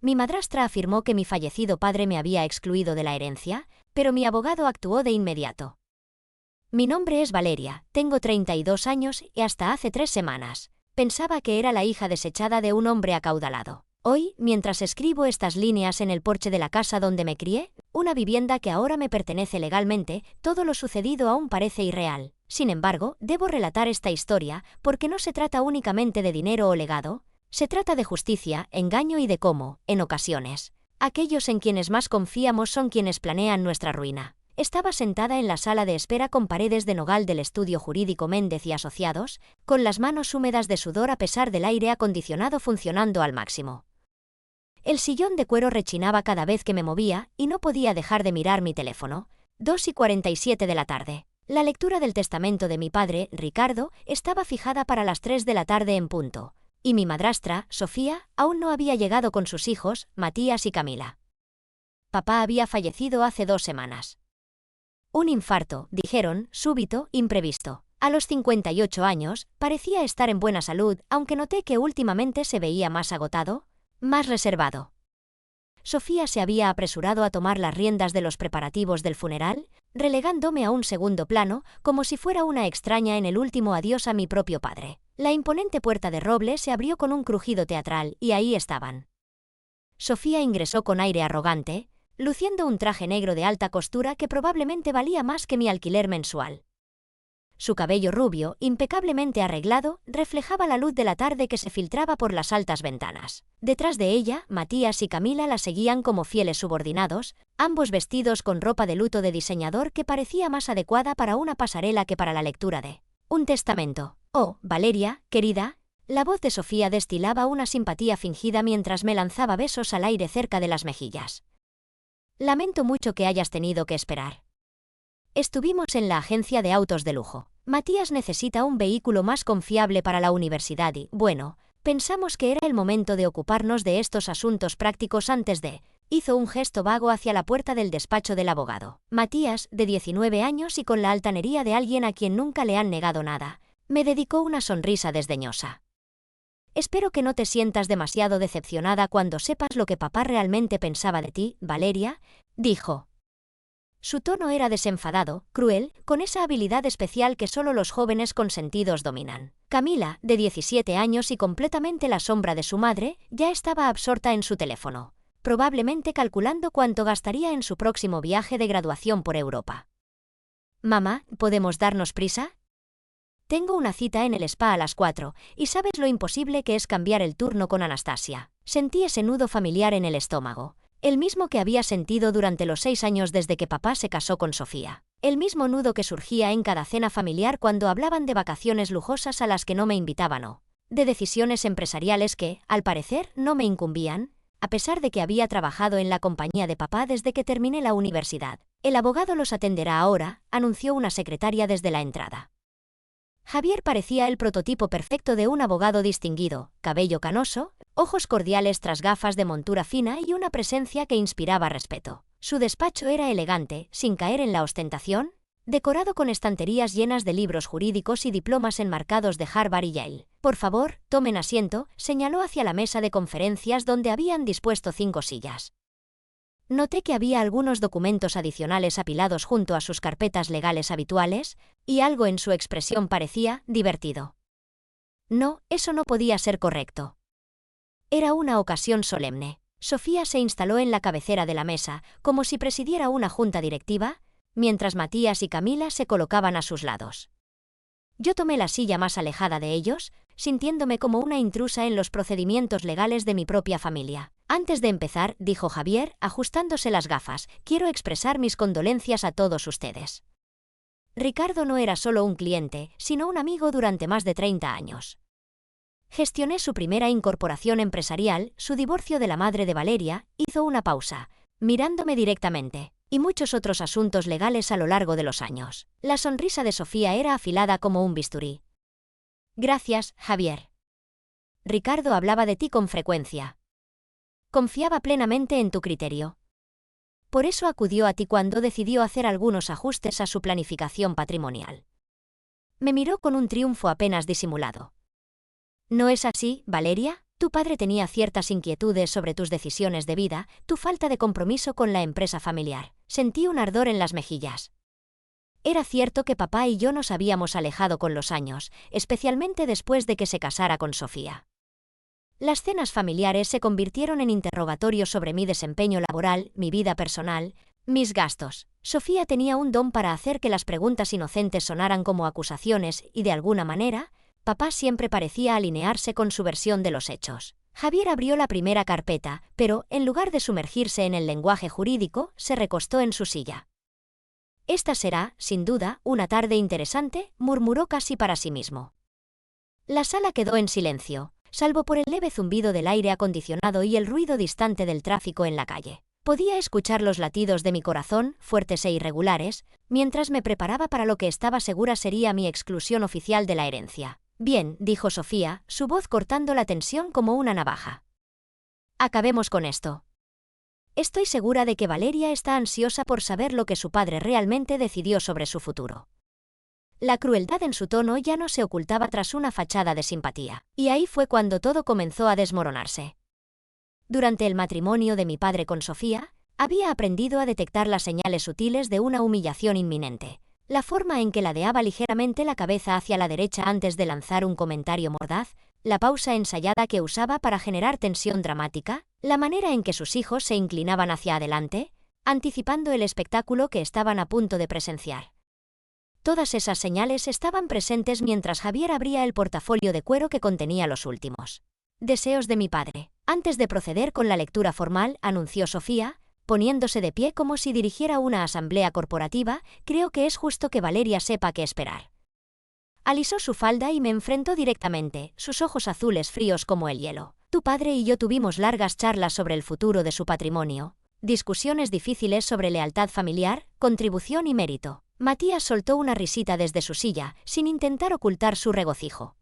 Mi madrastra afirmó que mi fallecido padre me había excluido de la herencia, pero mi abogado actuó de inmediato. Mi nombre es Valeria, tengo 32 años y hasta hace 3 semanas pensaba que era la hija desechada de un hombre acaudalado. Hoy, mientras escribo estas líneas en el porche de la casa donde me crié, una vivienda que ahora me pertenece legalmente, todo lo sucedido aún parece irreal. Sin embargo, debo relatar esta historia porque no se trata únicamente de dinero o legado, se trata de justicia, engaño y de cómo, en ocasiones, aquellos en quienes más confiamos son quienes planean nuestra ruina. Estaba sentada en la sala de espera con paredes de nogal del estudio jurídico Méndez y Asociados, con las manos húmedas de sudor a pesar del aire acondicionado funcionando al máximo. El sillón de cuero rechinaba cada vez que me movía y no podía dejar de mirar mi teléfono. 2:47 de la tarde. La lectura del testamento de mi padre, Ricardo, estaba fijada para las 3 de la tarde en punto, y mi madrastra, Sofía, aún no había llegado con sus hijos, Matías y Camila. Papá había fallecido hace 2 semanas. Un infarto, dijeron, súbito, imprevisto. A los 58 años, parecía estar en buena salud, aunque noté que últimamente se veía más agotado, más reservado. Sofía se había apresurado a tomar las riendas de los preparativos del funeral, relegándome a un segundo plano, como si fuera una extraña en el último adiós a mi propio padre. La imponente puerta de roble se abrió con un crujido teatral, y ahí estaban. Sofía ingresó con aire arrogante, luciendo un traje negro de alta costura que probablemente valía más que mi alquiler mensual. Su cabello rubio, impecablemente arreglado, reflejaba la luz de la tarde que se filtraba por las altas ventanas. Detrás de ella, Matías y Camila la seguían como fieles subordinados, ambos vestidos con ropa de luto de diseñador que parecía más adecuada para una pasarela que para la lectura de un testamento. «Oh, Valeria, querida». La voz de Sofía destilaba una simpatía fingida mientras me lanzaba besos al aire cerca de las mejillas. Lamento mucho que hayas tenido que esperar. Estuvimos en la agencia de autos de lujo. Matías necesita un vehículo más confiable para la universidad y, bueno, pensamos que era el momento de ocuparnos de estos asuntos prácticos antes de... Hizo un gesto vago hacia la puerta del despacho del abogado. Matías, de 19 años y con la altanería de alguien a quien nunca le han negado nada, me dedicó una sonrisa desdeñosa. Espero que no te sientas demasiado decepcionada cuando sepas lo que papá realmente pensaba de ti, Valeria, dijo. Su tono era desenfadado, cruel, con esa habilidad especial que solo los jóvenes consentidos dominan. Camila, de 17 años y completamente la sombra de su madre, ya estaba absorta en su teléfono, probablemente calculando cuánto gastaría en su próximo viaje de graduación por Europa. «Mamá, ¿podemos darnos prisa? Tengo una cita en el spa a las 4, y sabes lo imposible que es cambiar el turno con Anastasia». Sentí ese nudo familiar en el estómago, el mismo que había sentido durante los 6 años desde que papá se casó con Sofía. El mismo nudo que surgía en cada cena familiar cuando hablaban de vacaciones lujosas a las que no me invitaban o de decisiones empresariales que, al parecer, no me incumbían, a pesar de que había trabajado en la compañía de papá desde que terminé la universidad. «El abogado los atenderá ahora», anunció una secretaria desde la entrada. Javier parecía el prototipo perfecto de un abogado distinguido, cabello canoso, ojos cordiales tras gafas de montura fina y una presencia que inspiraba respeto. Su despacho era elegante, sin caer en la ostentación, decorado con estanterías llenas de libros jurídicos y diplomas enmarcados de Harvard y Yale. «Por favor, tomen asiento», señaló hacia la mesa de conferencias donde habían dispuesto 5 sillas. Noté que había algunos documentos adicionales apilados junto a sus carpetas legales habituales, y algo en su expresión parecía divertido. No, eso no podía ser correcto. Era una ocasión solemne. Sofía se instaló en la cabecera de la mesa, como si presidiera una junta directiva, mientras Matías y Camila se colocaban a sus lados. Yo tomé la silla más alejada de ellos, sintiéndome como una intrusa en los procedimientos legales de mi propia familia. «Antes de empezar», dijo Javier, ajustándose las gafas, «quiero expresar mis condolencias a todos ustedes. Ricardo no era solo un cliente, sino un amigo durante más de 30 años. Gestioné su primera incorporación empresarial, su divorcio de la madre de Valeria», hizo una pausa, mirándome directamente, «y muchos otros asuntos legales a lo largo de los años». La sonrisa de Sofía era afilada como un bisturí. «Gracias, Javier. Ricardo hablaba de ti con frecuencia. Confiaba plenamente en tu criterio. Por eso acudió a ti cuando decidió hacer algunos ajustes a su planificación patrimonial». Me miró con un triunfo apenas disimulado. «¿No es así, Valeria?». Tu padre tenía ciertas inquietudes sobre tus decisiones de vida, tu falta de compromiso con la empresa familiar. Sentí un ardor en las mejillas. Era cierto que papá y yo nos habíamos alejado con los años, especialmente después de que se casara con Sofía. Las cenas familiares se convirtieron en interrogatorios sobre mi desempeño laboral, mi vida personal, mis gastos. Sofía tenía un don para hacer que las preguntas inocentes sonaran como acusaciones y, de alguna manera, papá siempre parecía alinearse con su versión de los hechos. Javier abrió la primera carpeta, pero, en lugar de sumergirse en el lenguaje jurídico, se recostó en su silla. «Esta será, sin duda, una tarde interesante», murmuró casi para sí mismo. La sala quedó en silencio, salvo por el leve zumbido del aire acondicionado y el ruido distante del tráfico en la calle. Podía escuchar los latidos de mi corazón, fuertes e irregulares, mientras me preparaba para lo que estaba segura sería mi exclusión oficial de la herencia. «Bien», dijo Sofía, su voz cortando la tensión como una navaja. «Acabemos con esto. Estoy segura de que Valeria está ansiosa por saber lo que su padre realmente decidió sobre su futuro». La crueldad en su tono ya no se ocultaba tras una fachada de simpatía. Y ahí fue cuando todo comenzó a desmoronarse. Durante el matrimonio de mi padre con Sofía, había aprendido a detectar las señales sutiles de una humillación inminente. La forma en que ladeaba ligeramente la cabeza hacia la derecha antes de lanzar un comentario mordaz, la pausa ensayada que usaba para generar tensión dramática, la manera en que sus hijos se inclinaban hacia adelante, anticipando el espectáculo que estaban a punto de presenciar. Todas esas señales estaban presentes mientras Javier abría el portafolio de cuero que contenía los últimos deseos de mi padre. Antes de proceder con la lectura formal, anunció Sofía, poniéndose de pie como si dirigiera una asamblea corporativa, creo que es justo que Valeria sepa qué esperar. Alisó su falda y me enfrentó directamente, sus ojos azules fríos como el hielo. Tu padre y yo tuvimos largas charlas sobre el futuro de su patrimonio, discusiones difíciles sobre lealtad familiar, contribución y mérito. Matías soltó una risita desde su silla, sin intentar ocultar su regocijo.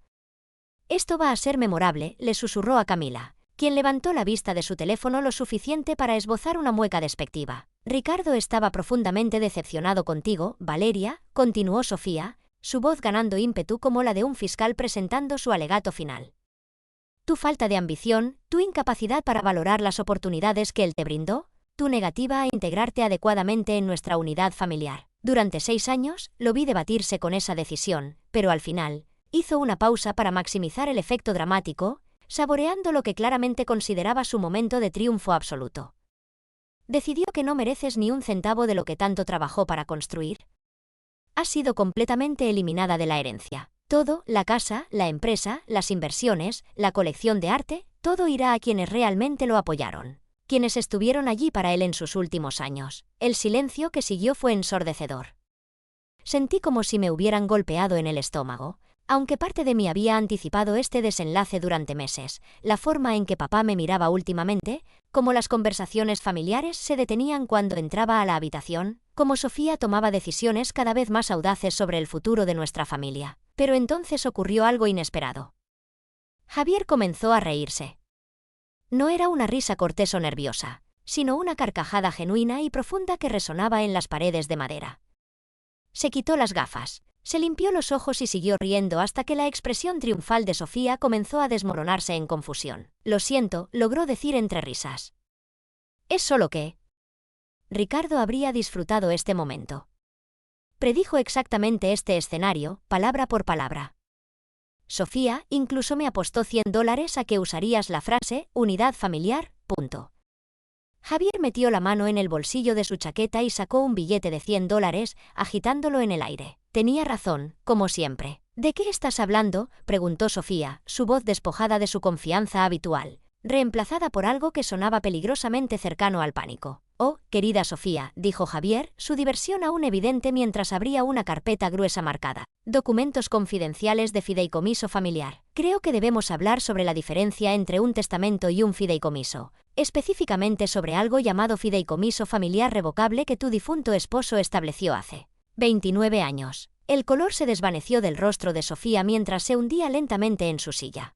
«Esto va a ser memorable», le susurró a Camila, quien levantó la vista de su teléfono lo suficiente para esbozar una mueca despectiva. «Ricardo estaba profundamente decepcionado contigo, Valeria», continuó Sofía, su voz ganando ímpetu como la de un fiscal presentando su alegato final. «Tu falta de ambición, tu incapacidad para valorar las oportunidades que él te brindó, tu negativa a integrarte adecuadamente en nuestra unidad familiar. Durante 6 años, lo vi debatirse con esa decisión, pero al final, hizo una pausa para maximizar el efecto dramático, saboreando lo que claramente consideraba su momento de triunfo absoluto. Decidió que no mereces ni un centavo de lo que tanto trabajó para construir. Has sido completamente eliminada de la herencia. Todo, la casa, la empresa, las inversiones, la colección de arte, todo irá a quienes realmente lo apoyaron, quienes estuvieron allí para él en sus últimos años». El silencio que siguió fue ensordecedor. Sentí como si me hubieran golpeado en el estómago. Aunque parte de mí había anticipado este desenlace durante meses, la forma en que papá me miraba últimamente, como las conversaciones familiares se detenían cuando entraba a la habitación, como Sofía tomaba decisiones cada vez más audaces sobre el futuro de nuestra familia. Pero entonces ocurrió algo inesperado. Javier comenzó a reírse. No era una risa cortés o nerviosa, sino una carcajada genuina y profunda que resonaba en las paredes de madera. Se quitó las gafas. Se limpió los ojos y siguió riendo hasta que la expresión triunfal de Sofía comenzó a desmoronarse en confusión. «Lo siento», logró decir entre risas. «Es solo que...». Ricardo habría disfrutado este momento. Predijo exactamente este escenario, palabra por palabra. Sofía incluso me apostó $100 a que usarías la frase «unidad familiar», punto. Javier metió la mano en el bolsillo de su chaqueta y sacó un billete de $100, agitándolo en el aire. Tenía razón, como siempre. «¿De qué estás hablando?», preguntó Sofía, su voz despojada de su confianza habitual, reemplazada por algo que sonaba peligrosamente cercano al pánico. «Oh, querida Sofía», dijo Javier, su diversión aún evidente mientras abría una carpeta gruesa marcada. «Documentos confidenciales de fideicomiso familiar. Creo que debemos hablar sobre la diferencia entre un testamento y un fideicomiso, específicamente sobre algo llamado fideicomiso familiar revocable que tu difunto esposo estableció hace 29 años. El color se desvaneció del rostro de Sofía mientras se hundía lentamente en su silla.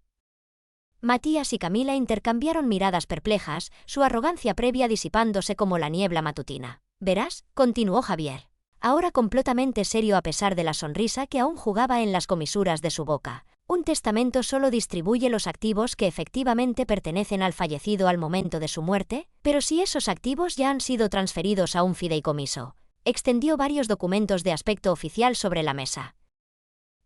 Matías y Camila intercambiaron miradas perplejas, su arrogancia previa disipándose como la niebla matutina. «Verás», continuó Javier, ahora completamente serio a pesar de la sonrisa que aún jugaba en las comisuras de su boca, Un testamento solo distribuye los activos que efectivamente pertenecen al fallecido al momento de su muerte, pero si esos activos ya han sido transferidos a un fideicomiso. Extendió varios documentos de aspecto oficial sobre la mesa.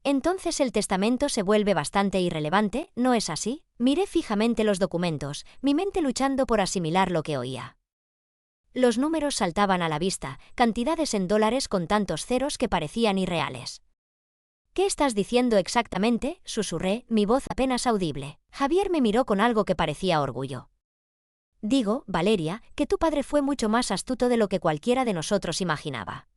Entonces el testamento se vuelve bastante irrelevante, ¿no es así? Miré fijamente los documentos, mi mente luchando por asimilar lo que oía. Los números saltaban a la vista, cantidades en dólares con tantos ceros que parecían irreales. «¿Qué estás diciendo exactamente?», susurré, mi voz apenas audible. Javier me miró con algo que parecía orgullo. «Digo, Valeria, que tu padre fue mucho más astuto de lo que cualquiera de nosotros imaginaba.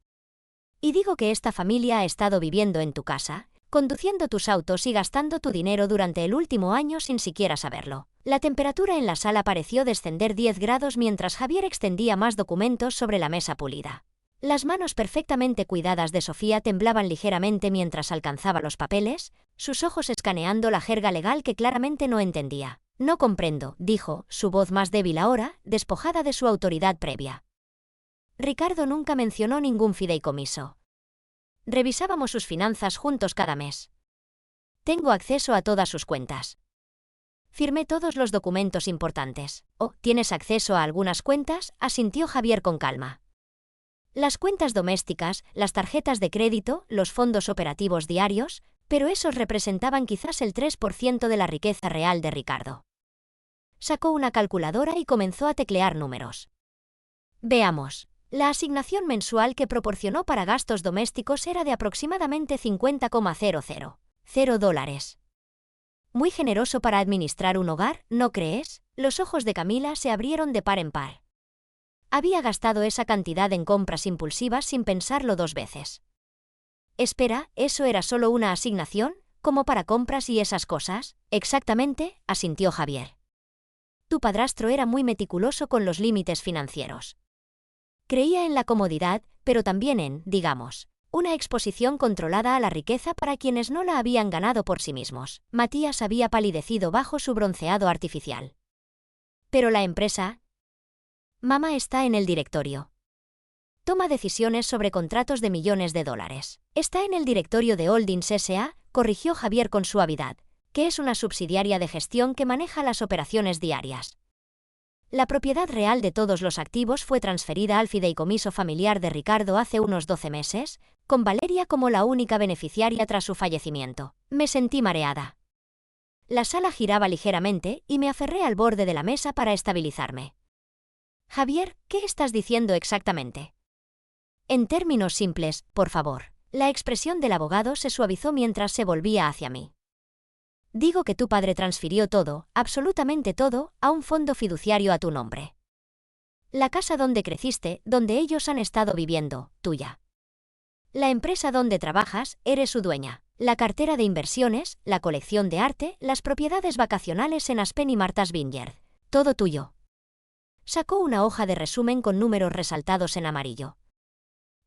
Y digo que esta familia ha estado viviendo en tu casa, conduciendo tus autos y gastando tu dinero durante el último año sin siquiera saberlo». La temperatura en la sala pareció descender 10 grados mientras Javier extendía más documentos sobre la mesa pulida. Las manos perfectamente cuidadas de Sofía temblaban ligeramente mientras alcanzaba los papeles, sus ojos escaneando la jerga legal que claramente no entendía. «No comprendo», dijo, su voz más débil ahora, despojada de su autoridad previa. «Ricardo nunca mencionó ningún fideicomiso. Revisábamos sus finanzas juntos cada mes. Tengo acceso a todas sus cuentas. Firmé todos los documentos importantes». «Oh, ¿tienes acceso a algunas cuentas?», asintió Javier con calma. «Las cuentas domésticas, las tarjetas de crédito, los fondos operativos diarios, pero esos representaban quizás el 3% de la riqueza real de Ricardo». Sacó una calculadora y comenzó a teclear números. «Veamos. La asignación mensual que proporcionó para gastos domésticos era de aproximadamente $50,000. Muy generoso para administrar un hogar, ¿no crees?». Los ojos de Camila se abrieron de par en par. Había gastado esa cantidad en compras impulsivas sin pensarlo 2 veces. «Espera, ¿eso era solo una asignación? ¿Como para compras y esas cosas?». «Exactamente», asintió Javier. «Tu padrastro era muy meticuloso con los límites financieros. Creía en la comodidad, pero también en, digamos, una exposición controlada a la riqueza para quienes no la habían ganado por sí mismos». Matías había palidecido bajo su bronceado artificial. «Pero la empresa...». «Mamá está en el directorio. Toma decisiones sobre contratos de millones de dólares. Está en el directorio de Holdings S.A., corrigió Javier con suavidad, que es una subsidiaria de gestión que maneja las operaciones diarias. La propiedad real de todos los activos fue transferida al fideicomiso familiar de Ricardo hace unos 12 meses, con Valeria como la única beneficiaria tras su fallecimiento». Me sentí mareada. La sala giraba ligeramente y me aferré al borde de la mesa para estabilizarme. «Javier, ¿qué estás diciendo exactamente?». «En términos simples, por favor». La expresión del abogado se suavizó mientras se volvía hacia mí. «Digo que tu padre transfirió todo, absolutamente todo, a un fondo fiduciario a tu nombre. La casa donde creciste, donde ellos han estado viviendo, tuya. La empresa donde trabajas, eres su dueña. La cartera de inversiones, la colección de arte, las propiedades vacacionales en Aspen y Martha's Vineyard. Todo tuyo». Sacó una hoja de resumen con números resaltados en amarillo.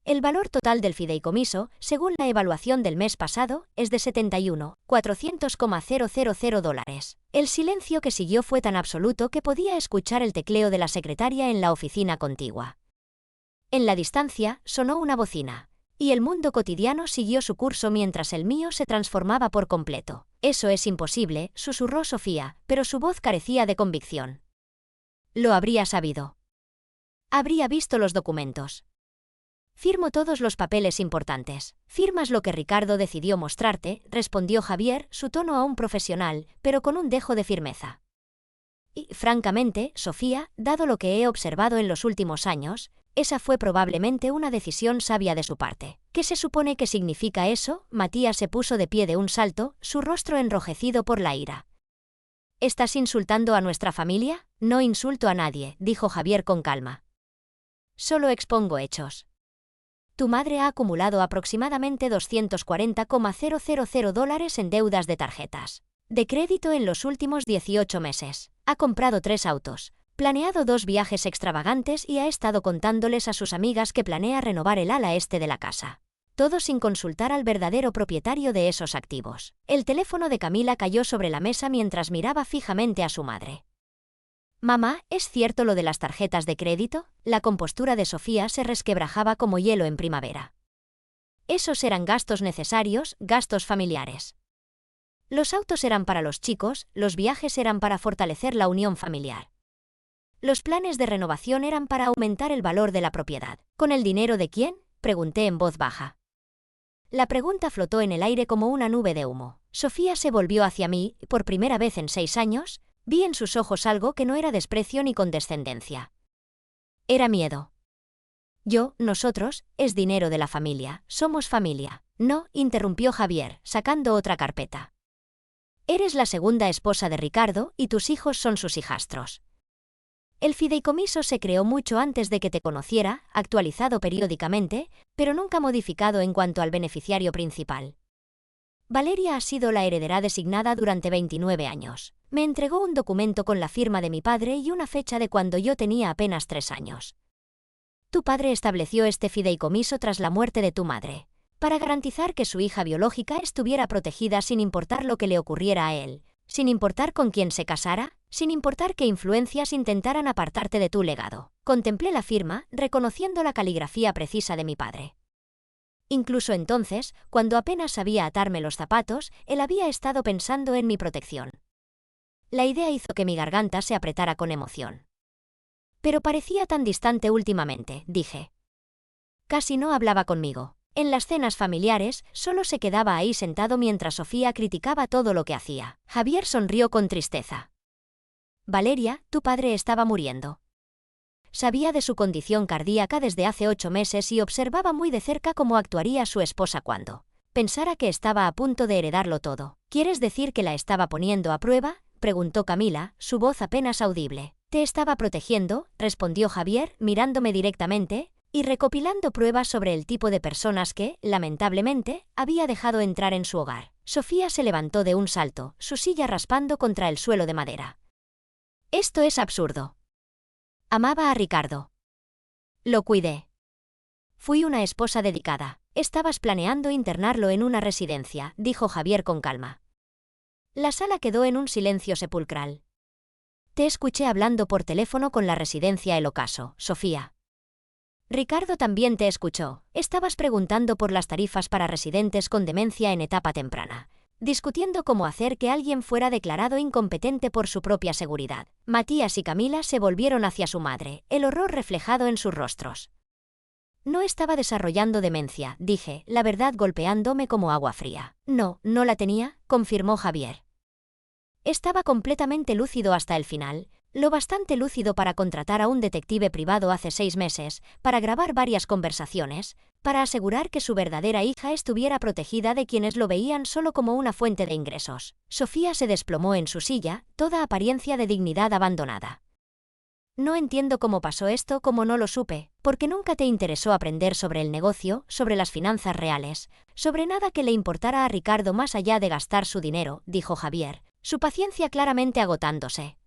«El valor total del fideicomiso, según la evaluación del mes pasado, es de $71,400,000. El silencio que siguió fue tan absoluto que podía escuchar el tecleo de la secretaria en la oficina contigua. En la distancia, sonó una bocina, y el mundo cotidiano siguió su curso mientras el mío se transformaba por completo. «Eso es imposible», susurró Sofía, pero su voz carecía de convicción. «Lo habría sabido. Habría visto los documentos. Firmo todos los papeles importantes». «Firmas lo que Ricardo decidió mostrarte», respondió Javier, su tono aún profesional, pero con un dejo de firmeza. «Y, francamente, Sofía, dado lo que he observado en los últimos años, esa fue probablemente una decisión sabia de su parte». «¿Qué se supone que significa eso?». Matías se puso de pie de un salto, su rostro enrojecido por la ira. «¿Estás insultando a nuestra familia?». «No insulto a nadie», dijo Javier con calma. «Solo expongo hechos. Tu madre ha acumulado aproximadamente $240,000 en deudas de tarjetas de crédito en los últimos 18 meses. Ha comprado 3 autos, planeado 2 viajes extravagantes y ha estado contándoles a sus amigas que planea renovar el ala este de la casa. Todo sin consultar al verdadero propietario de esos activos». El teléfono de Camila cayó sobre la mesa mientras miraba fijamente a su madre. «Mamá, ¿es cierto lo de las tarjetas de crédito?». La compostura de Sofía se resquebrajaba como hielo en primavera. «Esos eran gastos necesarios, gastos familiares. Los autos eran para los chicos, los viajes eran para fortalecer la unión familiar. Los planes de renovación eran para aumentar el valor de la propiedad. ¿Con el dinero de quién?, pregunté en voz baja. La pregunta flotó en el aire como una nube de humo. Sofía se volvió hacia mí, y por primera vez en 6 años, vi en sus ojos algo que no era desprecio ni condescendencia. Era miedo. Nosotros, es dinero de la familia, somos familia. No, interrumpió Javier, sacando otra carpeta. Eres la segunda esposa de Ricardo y tus hijos son sus hijastros. El fideicomiso se creó mucho antes de que te conociera, actualizado periódicamente, pero nunca modificado en cuanto al beneficiario principal. Valeria ha sido la heredera designada durante 29 años. Me entregó un documento con la firma de mi padre y una fecha de cuando yo tenía apenas 3 años. Tu padre estableció este fideicomiso tras la muerte de tu madre, para garantizar que su hija biológica estuviera protegida sin importar lo que le ocurriera a él, sin importar con quién se casara, sin importar qué influencias intentaran apartarte de tu legado. Contemplé la firma, reconociendo la caligrafía precisa de mi padre. Incluso entonces, cuando apenas sabía atarme los zapatos, él había estado pensando en mi protección. La idea hizo que mi garganta se apretara con emoción. Pero parecía tan distante últimamente, dije. Casi no hablaba conmigo. En las cenas familiares, solo se quedaba ahí sentado mientras Sofía criticaba todo lo que hacía. Javier sonrió con tristeza. Valeria, tu padre estaba muriendo. Sabía de su condición cardíaca desde hace 8 meses y observaba muy de cerca cómo actuaría su esposa cuando pensara que estaba a punto de heredarlo todo. ¿Quieres decir que la estaba poniendo a prueba?, preguntó Camila, su voz apenas audible. Te estaba protegiendo, respondió Javier, mirándome directamente, y recopilando pruebas sobre el tipo de personas que, lamentablemente, había dejado entrar en su hogar. Sofía se levantó de un salto, su silla raspando contra el suelo de madera. Esto es absurdo. Amaba a Ricardo. Lo cuidé. Fui una esposa dedicada. Estabas planeando internarlo en una residencia, dijo Javier con calma. La sala quedó en un silencio sepulcral. Te escuché hablando por teléfono con la residencia El Ocaso, Sofía. Ricardo también te escuchó. Estabas preguntando por las tarifas para residentes con demencia en etapa temprana, discutiendo cómo hacer que alguien fuera declarado incompetente por su propia seguridad. Matías y Camila se volvieron hacia su madre, el horror reflejado en sus rostros. No estaba desarrollando demencia, dije, la verdad golpeándome como agua fría. No la tenía, confirmó Javier. Estaba completamente lúcido hasta el final, lo bastante lúcido para contratar a un detective privado hace 6 meses, para grabar varias conversaciones, para asegurar que su verdadera hija estuviera protegida de quienes lo veían solo como una fuente de ingresos. Sofía se desplomó en su silla, toda apariencia de dignidad abandonada. No entiendo cómo pasó esto, como no lo supe, porque nunca te interesó aprender sobre el negocio, sobre las finanzas reales, sobre nada que le importara a Ricardo más allá de gastar su dinero, dijo Javier, su paciencia claramente agotándose.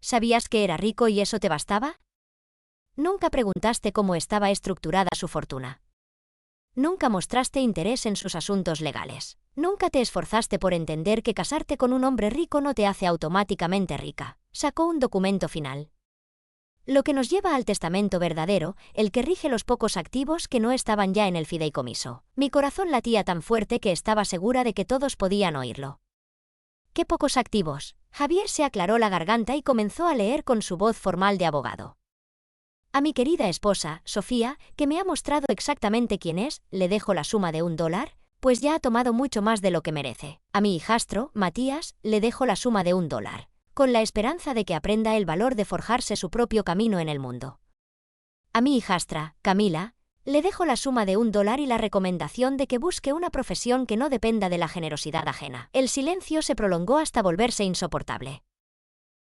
¿Sabías que era rico y eso te bastaba? Nunca preguntaste cómo estaba estructurada su fortuna. Nunca mostraste interés en sus asuntos legales. Nunca te esforzaste por entender que casarte con un hombre rico no te hace automáticamente rica. Sacó un documento final. Lo que nos lleva al testamento verdadero, el que rige los pocos activos que no estaban ya en el fideicomiso. Mi corazón latía tan fuerte que estaba segura de que todos podían oírlo. ¿Qué pocos activos? Javier se aclaró la garganta y comenzó a leer con su voz formal de abogado. A mi querida esposa, Sofía, que me ha mostrado exactamente quién es, le dejo la suma de $1, pues ya ha tomado mucho más de lo que merece. A mi hijastro, Matías, le dejo la suma de $1, con la esperanza de que aprenda el valor de forjarse su propio camino en el mundo. A mi hijastra, Camila, le dejo la suma de $1 y la recomendación de que busque una profesión que no dependa de la generosidad ajena. El silencio se prolongó hasta volverse insoportable.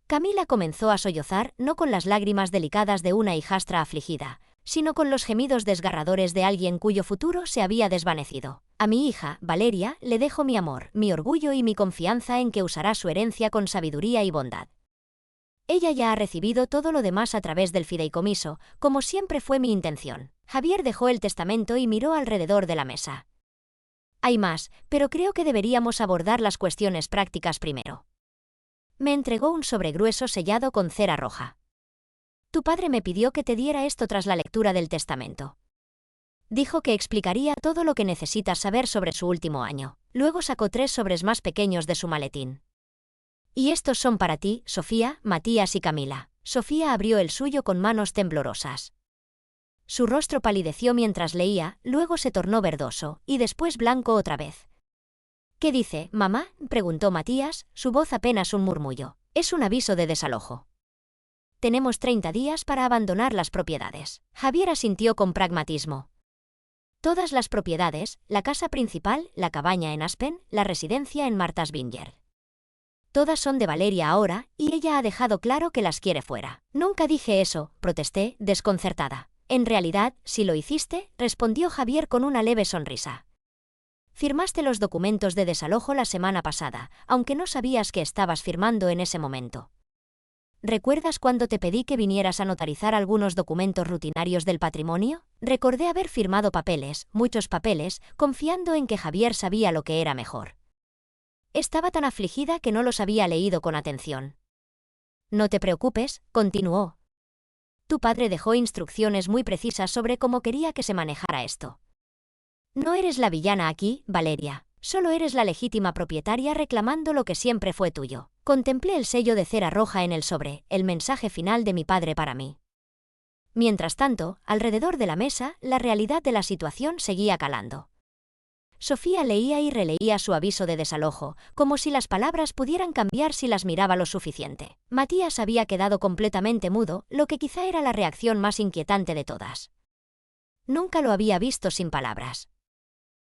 Camila comenzó a sollozar, no con las lágrimas delicadas de una hijastra afligida, sino con los gemidos desgarradores de alguien cuyo futuro se había desvanecido. A mi hija, Valeria, le dejo mi amor, mi orgullo y mi confianza en que usará su herencia con sabiduría y bondad. Ella ya ha recibido todo lo demás a través del fideicomiso, como siempre fue mi intención. Javier dejó el testamento y miró alrededor de la mesa. Hay más, pero creo que deberíamos abordar las cuestiones prácticas primero. Me entregó un sobre grueso sellado con cera roja. Tu padre me pidió que te diera esto tras la lectura del testamento. Dijo que explicaría todo lo que necesitas saber sobre su último año. Luego sacó 3 sobres más pequeños de su maletín. «Y estos son para ti, Sofía, Matías y Camila». Sofía abrió el suyo con manos temblorosas. Su rostro palideció mientras leía, luego se tornó verdoso, y después blanco otra vez. «¿Qué dice, mamá?», preguntó Matías, su voz apenas un murmullo. «Es un aviso de desalojo. Tenemos 30 días para abandonar las propiedades». Javier asintió con pragmatismo. Todas las propiedades, la casa principal, la cabaña en Aspen, la residencia en Martha's Vineyard. Todas son de Valeria ahora, y ella ha dejado claro que las quiere fuera. «Nunca dije eso», protesté, desconcertada. «En realidad, sí lo hiciste», respondió Javier con una leve sonrisa. «Firmaste los documentos de desalojo la semana pasada, aunque no sabías que estabas firmando en ese momento. ¿Recuerdas cuando te pedí que vinieras a notarizar algunos documentos rutinarios del patrimonio? Recordé haber firmado papeles, muchos papeles, confiando en que Javier sabía lo que era mejor. Estaba tan afligida que no los había leído con atención. «No te preocupes», continuó. «Tu padre dejó instrucciones muy precisas sobre cómo quería que se manejara esto. No eres la villana aquí, Valeria. Solo eres la legítima propietaria reclamando lo que siempre fue tuyo». Contemplé el sello de cera roja en el sobre, el mensaje final de mi padre para mí. Mientras tanto, alrededor de la mesa, la realidad de la situación seguía calando. Sofía leía y releía su aviso de desalojo, como si las palabras pudieran cambiar si las miraba lo suficiente. Matías había quedado completamente mudo, lo que quizá era la reacción más inquietante de todas. Nunca lo había visto sin palabras.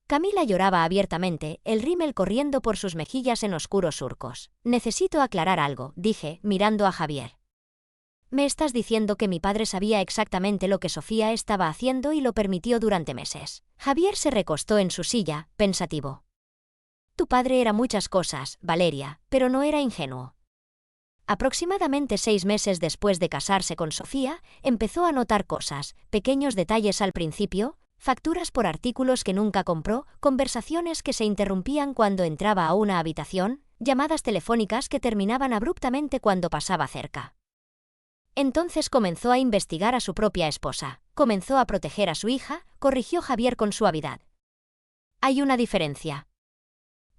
Camila lloraba abiertamente, el rímel corriendo por sus mejillas en oscuros surcos. «Necesito aclarar algo», dije, mirando a Javier. «Me estás diciendo que mi padre sabía exactamente lo que Sofía estaba haciendo y lo permitió durante meses». Javier se recostó en su silla, pensativo. «Tu padre era muchas cosas, Valeria, pero no era ingenuo. Aproximadamente 6 meses después de casarse con Sofía, empezó a notar cosas, pequeños detalles al principio, facturas por artículos que nunca compró, conversaciones que se interrumpían cuando entraba a una habitación, llamadas telefónicas que terminaban abruptamente cuando pasaba cerca. Entonces comenzó a investigar a su propia esposa, comenzó a proteger a su hija», corrigió Javier con suavidad. «Hay una diferencia.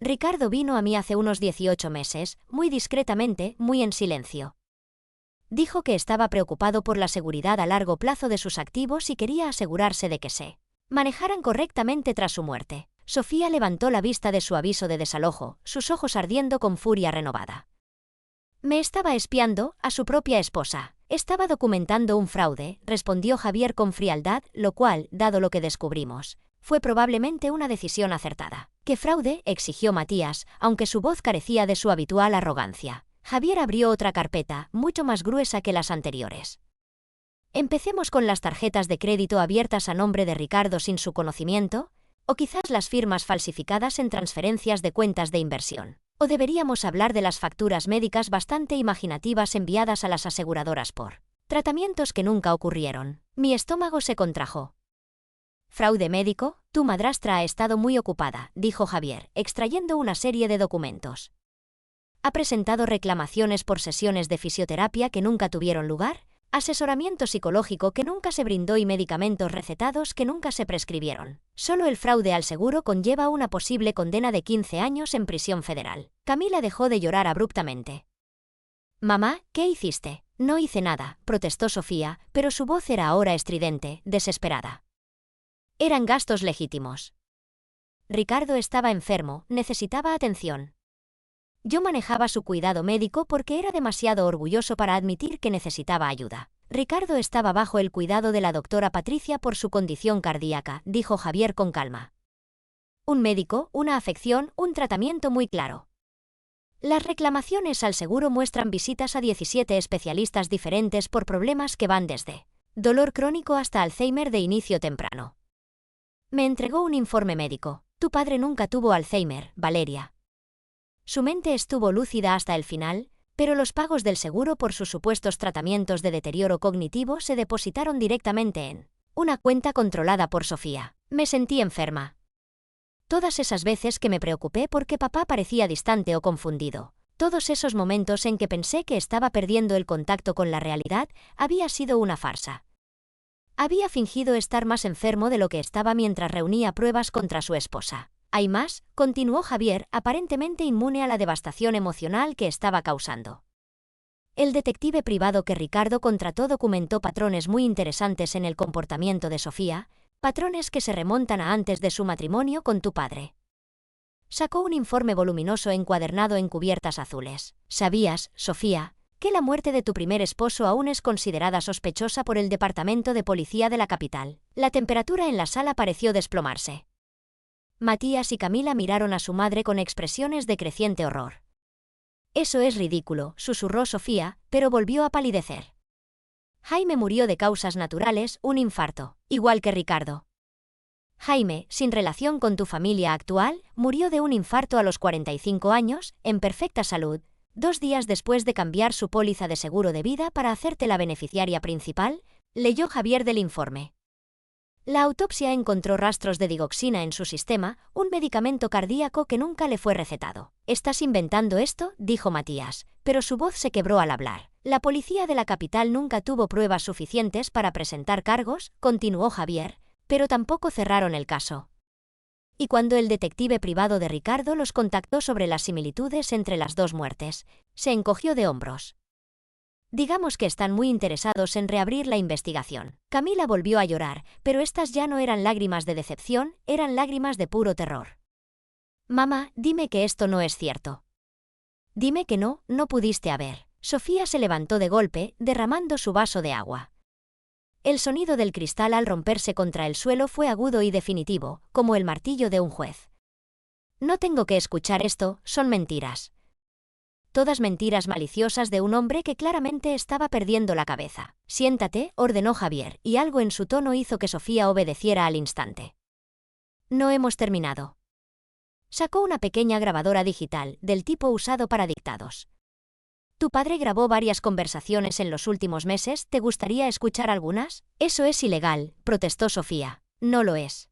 Ricardo vino a mí hace unos 18 meses, muy discretamente, muy en silencio. Dijo que estaba preocupado por la seguridad a largo plazo de sus activos y quería asegurarse de que se manejaran correctamente tras su muerte». Sofía levantó la vista de su aviso de desalojo, sus ojos ardiendo con furia renovada. «Me estaba espiando, a su propia esposa. Estaba documentando un fraude», respondió Javier con frialdad, lo cual, dado lo que descubrimos, fue probablemente una decisión acertada. «¿Qué fraude?», exigió Matías, aunque su voz carecía de su habitual arrogancia. Javier abrió otra carpeta, mucho más gruesa que las anteriores. «Empecemos con las tarjetas de crédito abiertas a nombre de Ricardo sin su conocimiento, o quizás las firmas falsificadas en transferencias de cuentas de inversión. O deberíamos hablar de las facturas médicas bastante imaginativas enviadas a las aseguradoras por tratamientos que nunca ocurrieron». Mi estómago se contrajo. «¿Fraude médico? Tu madrastra ha estado muy ocupada», dijo Javier, extrayendo una serie de documentos. «Ha presentado reclamaciones por sesiones de fisioterapia que nunca tuvieron lugar, asesoramiento psicológico que nunca se brindó y medicamentos recetados que nunca se prescribieron. Solo el fraude al seguro conlleva una posible condena de 15 años en prisión federal». Camila dejó de llorar abruptamente. «Mamá, ¿qué hiciste?». «No hice nada», protestó Sofía, pero su voz era ahora estridente, desesperada. «Eran gastos legítimos. Ricardo estaba enfermo, necesitaba atención. Yo manejaba su cuidado médico porque era demasiado orgulloso para admitir que necesitaba ayuda. Ricardo estaba bajo el cuidado de la doctora Patricia por su condición cardíaca», dijo Javier con calma. «Un médico, una afección, un tratamiento muy claro. Las reclamaciones al seguro muestran visitas a 17 especialistas diferentes por problemas que van desde dolor crónico hasta Alzheimer de inicio temprano. Me entregó un informe médico. Tu padre nunca tuvo Alzheimer, Valeria. Su mente estuvo lúcida hasta el final, pero los pagos del seguro por sus supuestos tratamientos de deterioro cognitivo se depositaron directamente en una cuenta controlada por Sofía. Me sentí enferma. Todas esas veces que me preocupé porque papá parecía distante o confundido, todos esos momentos en que pensé que estaba perdiendo el contacto con la realidad, había sido una farsa. Había fingido estar más enfermo de lo que estaba mientras reunía pruebas contra su esposa. Hay más, continuó Javier, aparentemente inmune a la devastación emocional que estaba causando. El detective privado que Ricardo contrató documentó patrones muy interesantes en el comportamiento de Sofía, patrones que se remontan a antes de su matrimonio con tu padre. Sacó un informe voluminoso encuadernado en cubiertas azules. ¿Sabías, Sofía, que la muerte de tu primer esposo aún es considerada sospechosa por el Departamento de Policía de la capital? La temperatura en la sala pareció desplomarse. Matías y Camila miraron a su madre con expresiones de creciente horror. Eso es ridículo, susurró Sofía, pero volvió a palidecer. Jaime murió de causas naturales, un infarto, igual que Ricardo. Jaime, sin relación con tu familia actual, murió de un infarto a los 45 años, en perfecta salud, 2 días después de cambiar su póliza de seguro de vida para hacerte la beneficiaria principal, leyó Javier del informe. La autopsia encontró rastros de digoxina en su sistema, un medicamento cardíaco que nunca le fue recetado. «¿Estás inventando esto?», dijo Matías, pero su voz se quebró al hablar. «La policía de la capital nunca tuvo pruebas suficientes para presentar cargos», continuó Javier, «pero tampoco cerraron el caso». Y cuando el detective privado de Ricardo los contactó sobre las similitudes entre las dos muertes, se encogió de hombros. Digamos que están muy interesados en reabrir la investigación. Camila volvió a llorar, pero estas ya no eran lágrimas de decepción, eran lágrimas de puro terror. «Mamá, dime que esto no es cierto. Dime que no pudiste haber». Sofía se levantó de golpe, derramando su vaso de agua. El sonido del cristal al romperse contra el suelo fue agudo y definitivo, como el martillo de un juez. «No tengo que escuchar esto, son mentiras. Todas mentiras maliciosas de un hombre que claramente estaba perdiendo la cabeza». «Siéntate», ordenó Javier, y algo en su tono hizo que Sofía obedeciera al instante. «No hemos terminado». Sacó una pequeña grabadora digital, del tipo usado para dictados. «Tu padre grabó varias conversaciones en los últimos meses, ¿te gustaría escuchar algunas?» «Eso es ilegal», protestó Sofía. «No lo es.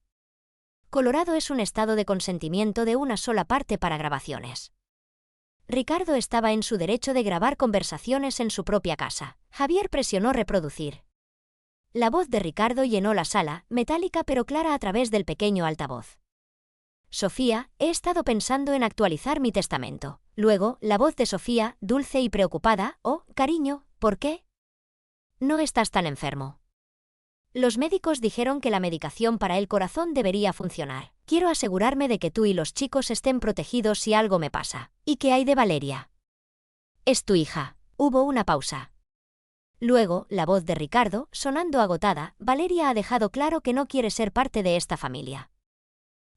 Colorado es un estado de consentimiento de una sola parte para grabaciones». Ricardo estaba en su derecho de grabar conversaciones en su propia casa. Javier presionó reproducir. La voz de Ricardo llenó la sala, metálica pero clara a través del pequeño altavoz. «Sofía, he estado pensando en actualizar mi testamento». Luego, la voz de Sofía, dulce y preocupada. «Oh, cariño, ¿por qué? No estás tan enfermo. Los médicos dijeron que la medicación para el corazón debería funcionar. Quiero asegurarme de que tú y los chicos estén protegidos si algo me pasa». «¿Y qué hay de Valeria?» «Es tu hija». Hubo una pausa. Luego, la voz de Ricardo, sonando agotada. «Valeria ha dejado claro que no quiere ser parte de esta familia.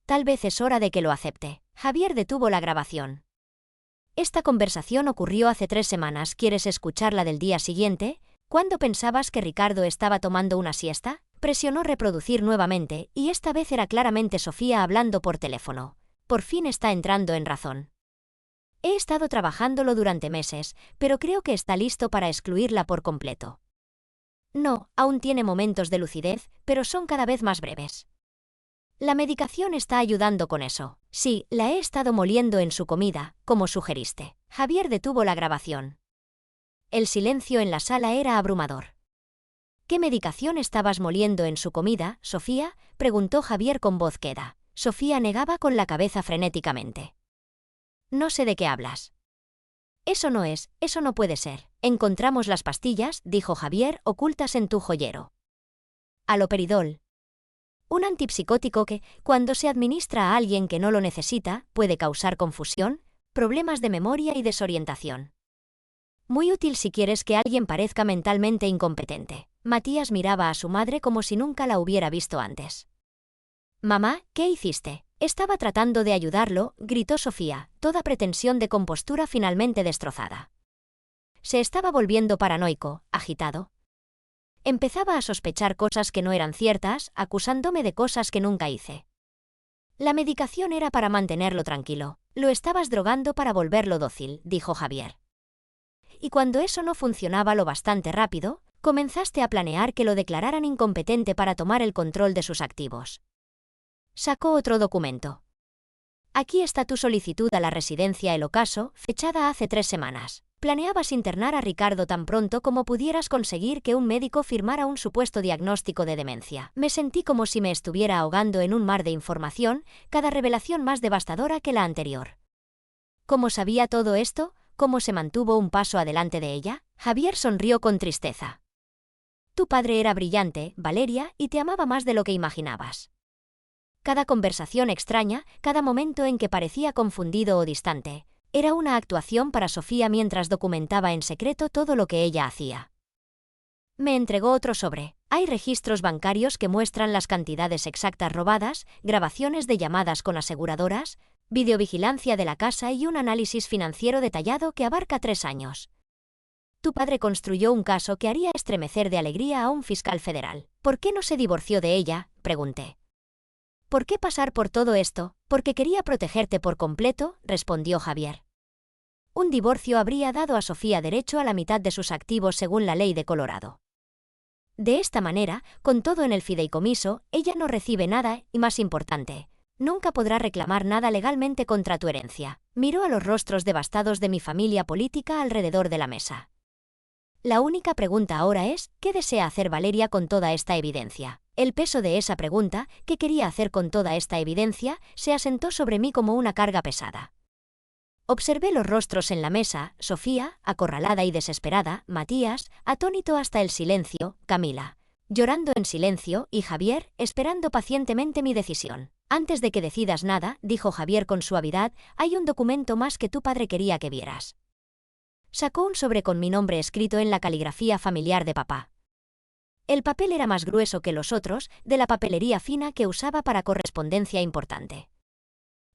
Tal vez es hora de que lo acepte». Javier detuvo la grabación. «Esta conversación ocurrió hace 3 semanas. ¿Quieres escucharla del día siguiente? ¿Cuándo pensabas que Ricardo estaba tomando una siesta?» Presionó reproducir nuevamente, y esta vez era claramente Sofía hablando por teléfono. «Por fin está entrando en razón. He estado trabajándolo durante meses, pero creo que está listo para excluirla por completo. No, aún tiene momentos de lucidez, pero son cada vez más breves. La medicación está ayudando con eso. Sí, la he estado moliendo en su comida, como sugeriste». Javier detuvo la grabación. El silencio en la sala era abrumador. «¿Qué medicación estabas moliendo en su comida, Sofía?», preguntó Javier con voz queda. Sofía negaba con la cabeza frenéticamente. «No sé de qué hablas». «Eso no puede ser. Encontramos las pastillas», dijo Javier, «ocultas en tu joyero. Haloperidol. Un antipsicótico que, cuando se administra a alguien que no lo necesita, puede causar confusión, problemas de memoria y desorientación. Muy útil si quieres que alguien parezca mentalmente incompetente». Matías miraba a su madre como si nunca la hubiera visto antes. «Mamá, ¿qué hiciste?» «Estaba tratando de ayudarlo», gritó Sofía, toda pretensión de compostura finalmente destrozada. Se estaba volviendo paranoico, agitado. Empezaba a sospechar cosas que no eran ciertas, acusándome de cosas que nunca hice. La medicación era para mantenerlo tranquilo. «Lo estabas drogando para volverlo dócil», dijo Javier. «Y cuando eso no funcionaba lo bastante rápido, comenzaste a planear que lo declararan incompetente para tomar el control de sus activos». Sacó otro documento. «Aquí está tu solicitud a la residencia El Ocaso, fechada hace 3 semanas. Planeabas internar a Ricardo tan pronto como pudieras conseguir que un médico firmara un supuesto diagnóstico de demencia. Me sentí como si me estuviera ahogando en un mar de información, cada revelación más devastadora que la anterior. ¿Cómo sabía todo esto? ¿Cómo se mantuvo un paso adelante de ella? Javier sonrió con tristeza. Tu padre era brillante, Valeria, y te amaba más de lo que imaginabas. Cada conversación extraña, cada momento en que parecía confundido o distante, era una actuación para Sofía mientras documentaba en secreto todo lo que ella hacía. Me entregó otro sobre. Hay registros bancarios que muestran las cantidades exactas robadas, grabaciones de llamadas con aseguradoras, videovigilancia de la casa y un análisis financiero detallado que abarca 3 años. Tu padre construyó un caso que haría estremecer de alegría a un fiscal federal. ¿Por qué no se divorció de ella?, pregunté. ¿Por qué pasar por todo esto? Porque quería protegerte por completo, respondió Javier. Un divorcio habría dado a Sofía derecho a la mitad de sus activos según la ley de Colorado. De esta manera, con todo en el fideicomiso, ella no recibe nada y, más importante, nunca podrá reclamar nada legalmente contra tu herencia. Miró a los rostros devastados de mi familia política alrededor de la mesa. La única pregunta ahora es, ¿qué desea hacer Valeria con toda esta evidencia? El peso de esa pregunta, ¿qué quería hacer con toda esta evidencia?, se asentó sobre mí como una carga pesada. Observé los rostros en la mesa, Sofía, acorralada y desesperada, Matías, atónito hasta el silencio, Camila, llorando en silencio, y Javier, esperando pacientemente mi decisión. Antes de que decidas nada, dijo Javier con suavidad, hay un documento más que tu padre quería que vieras. Sacó un sobre con mi nombre escrito en la caligrafía familiar de papá. El papel era más grueso que los otros, de la papelería fina que usaba para correspondencia importante.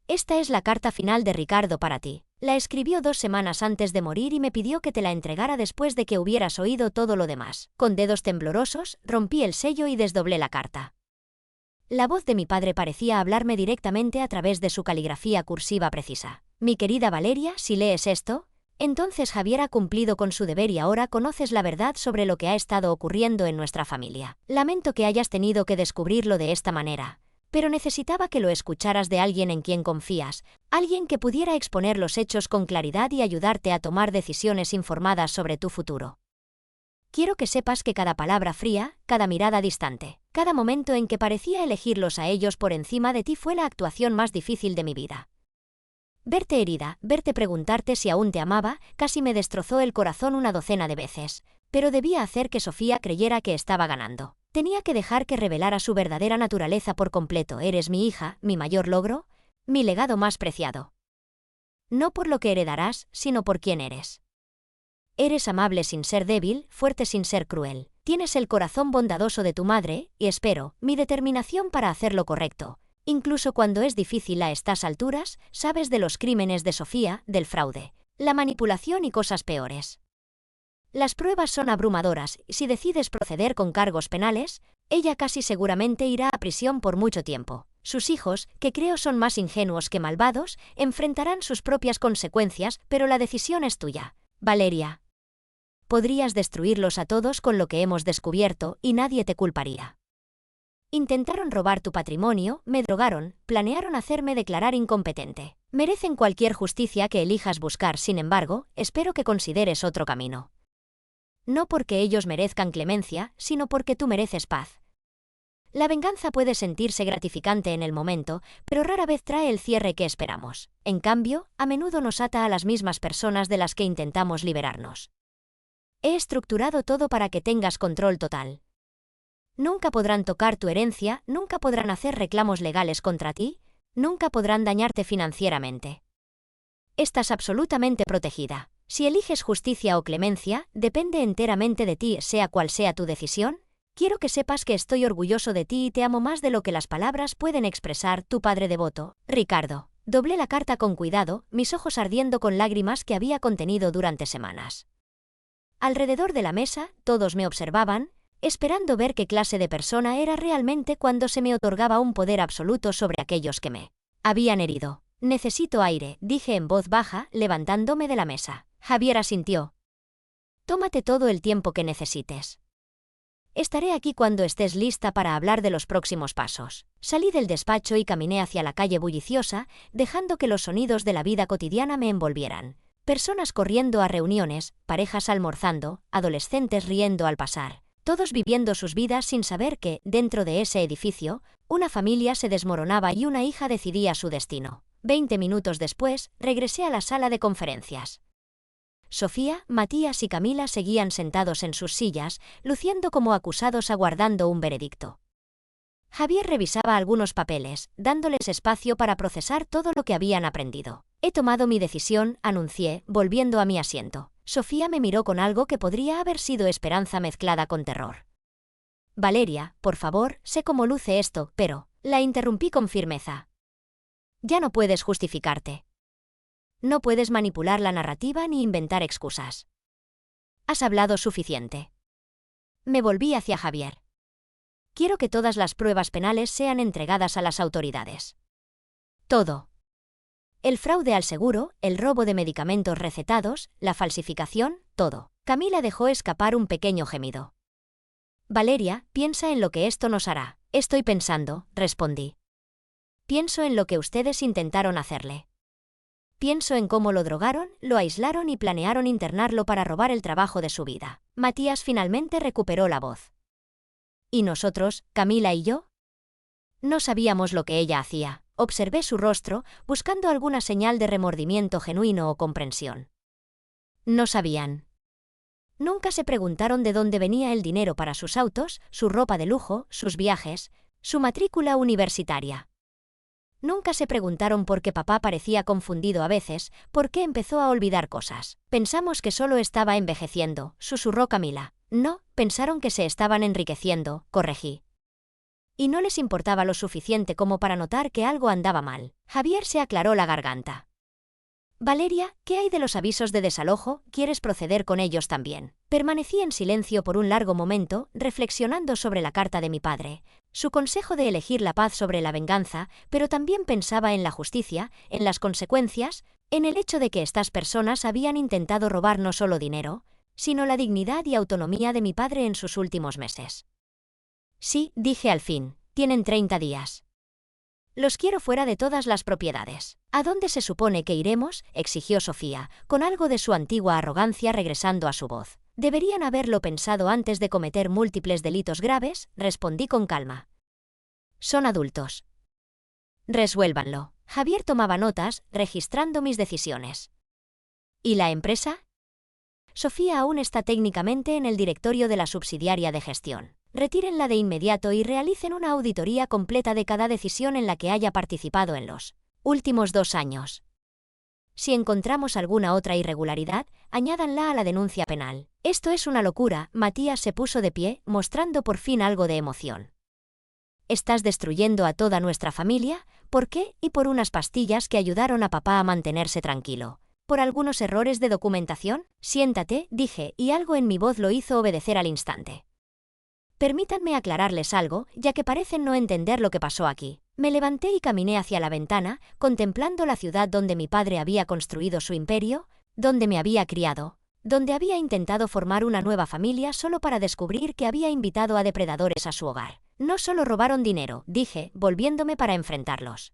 Esta es la carta final de Ricardo para ti. La escribió 2 semanas antes de morir y me pidió que te la entregara después de que hubieras oído todo lo demás. Con dedos temblorosos, rompí el sello y desdoblé la carta. La voz de mi padre parecía hablarme directamente a través de su caligrafía cursiva precisa. Mi querida Valeria, si lees esto, entonces Javier ha cumplido con su deber y ahora conoces la verdad sobre lo que ha estado ocurriendo en nuestra familia. Lamento que hayas tenido que descubrirlo de esta manera, pero necesitaba que lo escucharas de alguien en quien confías, alguien que pudiera exponer los hechos con claridad y ayudarte a tomar decisiones informadas sobre tu futuro. Quiero que sepas que cada palabra fría, cada mirada distante, cada momento en que parecía elegirlos a ellos por encima de ti fue la actuación más difícil de mi vida. Verte herida, verte preguntarte si aún te amaba, casi me destrozó el corazón una docena de veces, pero debía hacer que Sofía creyera que estaba ganando. Tenía que dejar que revelara su verdadera naturaleza por completo. Eres mi hija, mi mayor logro, mi legado más preciado. No por lo que heredarás, sino por quién eres. Eres amable sin ser débil, fuerte sin ser cruel. Tienes el corazón bondadoso de tu madre, y espero, mi determinación para hacer lo correcto. Incluso cuando es difícil a estas alturas, sabes de los crímenes de Sofía, del fraude, la manipulación y cosas peores. Las pruebas son abrumadoras, y si decides proceder con cargos penales, ella casi seguramente irá a prisión por mucho tiempo. Sus hijos, que creo son más ingenuos que malvados, enfrentarán sus propias consecuencias, pero la decisión es tuya, Valeria. Podrías destruirlos a todos con lo que hemos descubierto y nadie te culparía. Intentaron robar tu patrimonio, me drogaron, planearon hacerme declarar incompetente. Merecen cualquier justicia que elijas buscar, sin embargo, espero que consideres otro camino. No porque ellos merezcan clemencia, sino porque tú mereces paz. La venganza puede sentirse gratificante en el momento, pero rara vez trae el cierre que esperamos. En cambio, a menudo nos ata a las mismas personas de las que intentamos liberarnos. He estructurado todo para que tengas control total. Nunca podrán tocar tu herencia, nunca podrán hacer reclamos legales contra ti, nunca podrán dañarte financieramente. Estás absolutamente protegida. Si eliges justicia o clemencia, depende enteramente de ti, sea cual sea tu decisión. Quiero que sepas que estoy orgulloso de ti y te amo más de lo que las palabras pueden expresar. Tu padre devoto, Ricardo. Doblé la carta con cuidado, mis ojos ardiendo con lágrimas que había contenido durante semanas. Alrededor de la mesa, todos me observaban, esperando ver qué clase de persona era realmente cuando se me otorgaba un poder absoluto sobre aquellos que me habían herido. Necesito aire, dije en voz baja, levantándome de la mesa. Javier asintió. Tómate todo el tiempo que necesites. Estaré aquí cuando estés lista para hablar de los próximos pasos. Salí del despacho y caminé hacia la calle bulliciosa, dejando que los sonidos de la vida cotidiana me envolvieran. Personas corriendo a reuniones, parejas almorzando, adolescentes riendo al pasar. Todos viviendo sus vidas sin saber que, dentro de ese edificio, una familia se desmoronaba y una hija decidía su destino. 20 minutos después, regresé a la sala de conferencias. Sofía, Matías y Camila seguían sentados en sus sillas, luciendo como acusados aguardando un veredicto. Javier revisaba algunos papeles, dándoles espacio para procesar todo lo que habían aprendido. He tomado mi decisión, anuncié, volviendo a mi asiento. Sofía me miró con algo que podría haber sido esperanza mezclada con terror. Valeria, por favor, sé cómo luce esto, pero... La interrumpí con firmeza. Ya no puedes justificarte. No puedes manipular la narrativa ni inventar excusas. Has hablado suficiente. Me volví hacia Javier. Quiero que todas las pruebas penales sean entregadas a las autoridades. Todo. El fraude al seguro, el robo de medicamentos recetados, la falsificación, todo. Camila dejó escapar un pequeño gemido. Valeria, piensa en lo que esto nos hará. Estoy pensando, respondí. Pienso en lo que ustedes intentaron hacerle. Pienso en cómo lo drogaron, lo aislaron y planearon internarlo para robar el trabajo de su vida. Matías finalmente recuperó la voz. ¿Y nosotros, Camila y yo? No sabíamos lo que ella hacía. Observé su rostro, buscando alguna señal de remordimiento genuino o comprensión. No sabían. Nunca se preguntaron de dónde venía el dinero para sus autos, su ropa de lujo, sus viajes, su matrícula universitaria. Nunca se preguntaron por qué papá parecía confundido a veces, por qué empezó a olvidar cosas. Pensamos que solo estaba envejeciendo, susurró Camila. No, pensaron que se estaban enriqueciendo, corregí. Y no les importaba lo suficiente como para notar que algo andaba mal. Javier se aclaró la garganta. Valeria, ¿qué hay de los avisos de desalojo? ¿Quieres proceder con ellos también? Permanecí en silencio por un largo momento, reflexionando sobre la carta de mi padre, su consejo de elegir la paz sobre la venganza, pero también pensaba en la justicia, en las consecuencias, en el hecho de que estas personas habían intentado robar no solo dinero, sino la dignidad y autonomía de mi padre en sus últimos meses. Sí, dije al fin, tienen 30 días. Los quiero fuera de todas las propiedades. ¿A dónde se supone que iremos?, exigió Sofía, con algo de su antigua arrogancia regresando a su voz. Deberían haberlo pensado antes de cometer múltiples delitos graves, respondí con calma. Son adultos. Resuélvanlo. Javier tomaba notas, registrando mis decisiones. ¿Y la empresa? Sofía aún está técnicamente en el directorio de la subsidiaria de gestión. Retírenla de inmediato y realicen una auditoría completa de cada decisión en la que haya participado en los últimos 2 años. Si encontramos alguna otra irregularidad, añádanla a la denuncia penal. Esto es una locura. Matías se puso de pie, mostrando por fin algo de emoción. Estás destruyendo a toda nuestra familia. ¿Por qué? Y por unas pastillas que ayudaron a papá a mantenerse tranquilo. ¿Por algunos errores de documentación? Siéntate, dije, y algo en mi voz lo hizo obedecer al instante. Permítanme aclararles algo, ya que parecen no entender lo que pasó aquí. Me levanté y caminé hacia la ventana, contemplando la ciudad donde mi padre había construido su imperio, donde me había criado, donde había intentado formar una nueva familia solo para descubrir que había invitado a depredadores a su hogar. No solo robaron dinero, dije, volviéndome para enfrentarlos.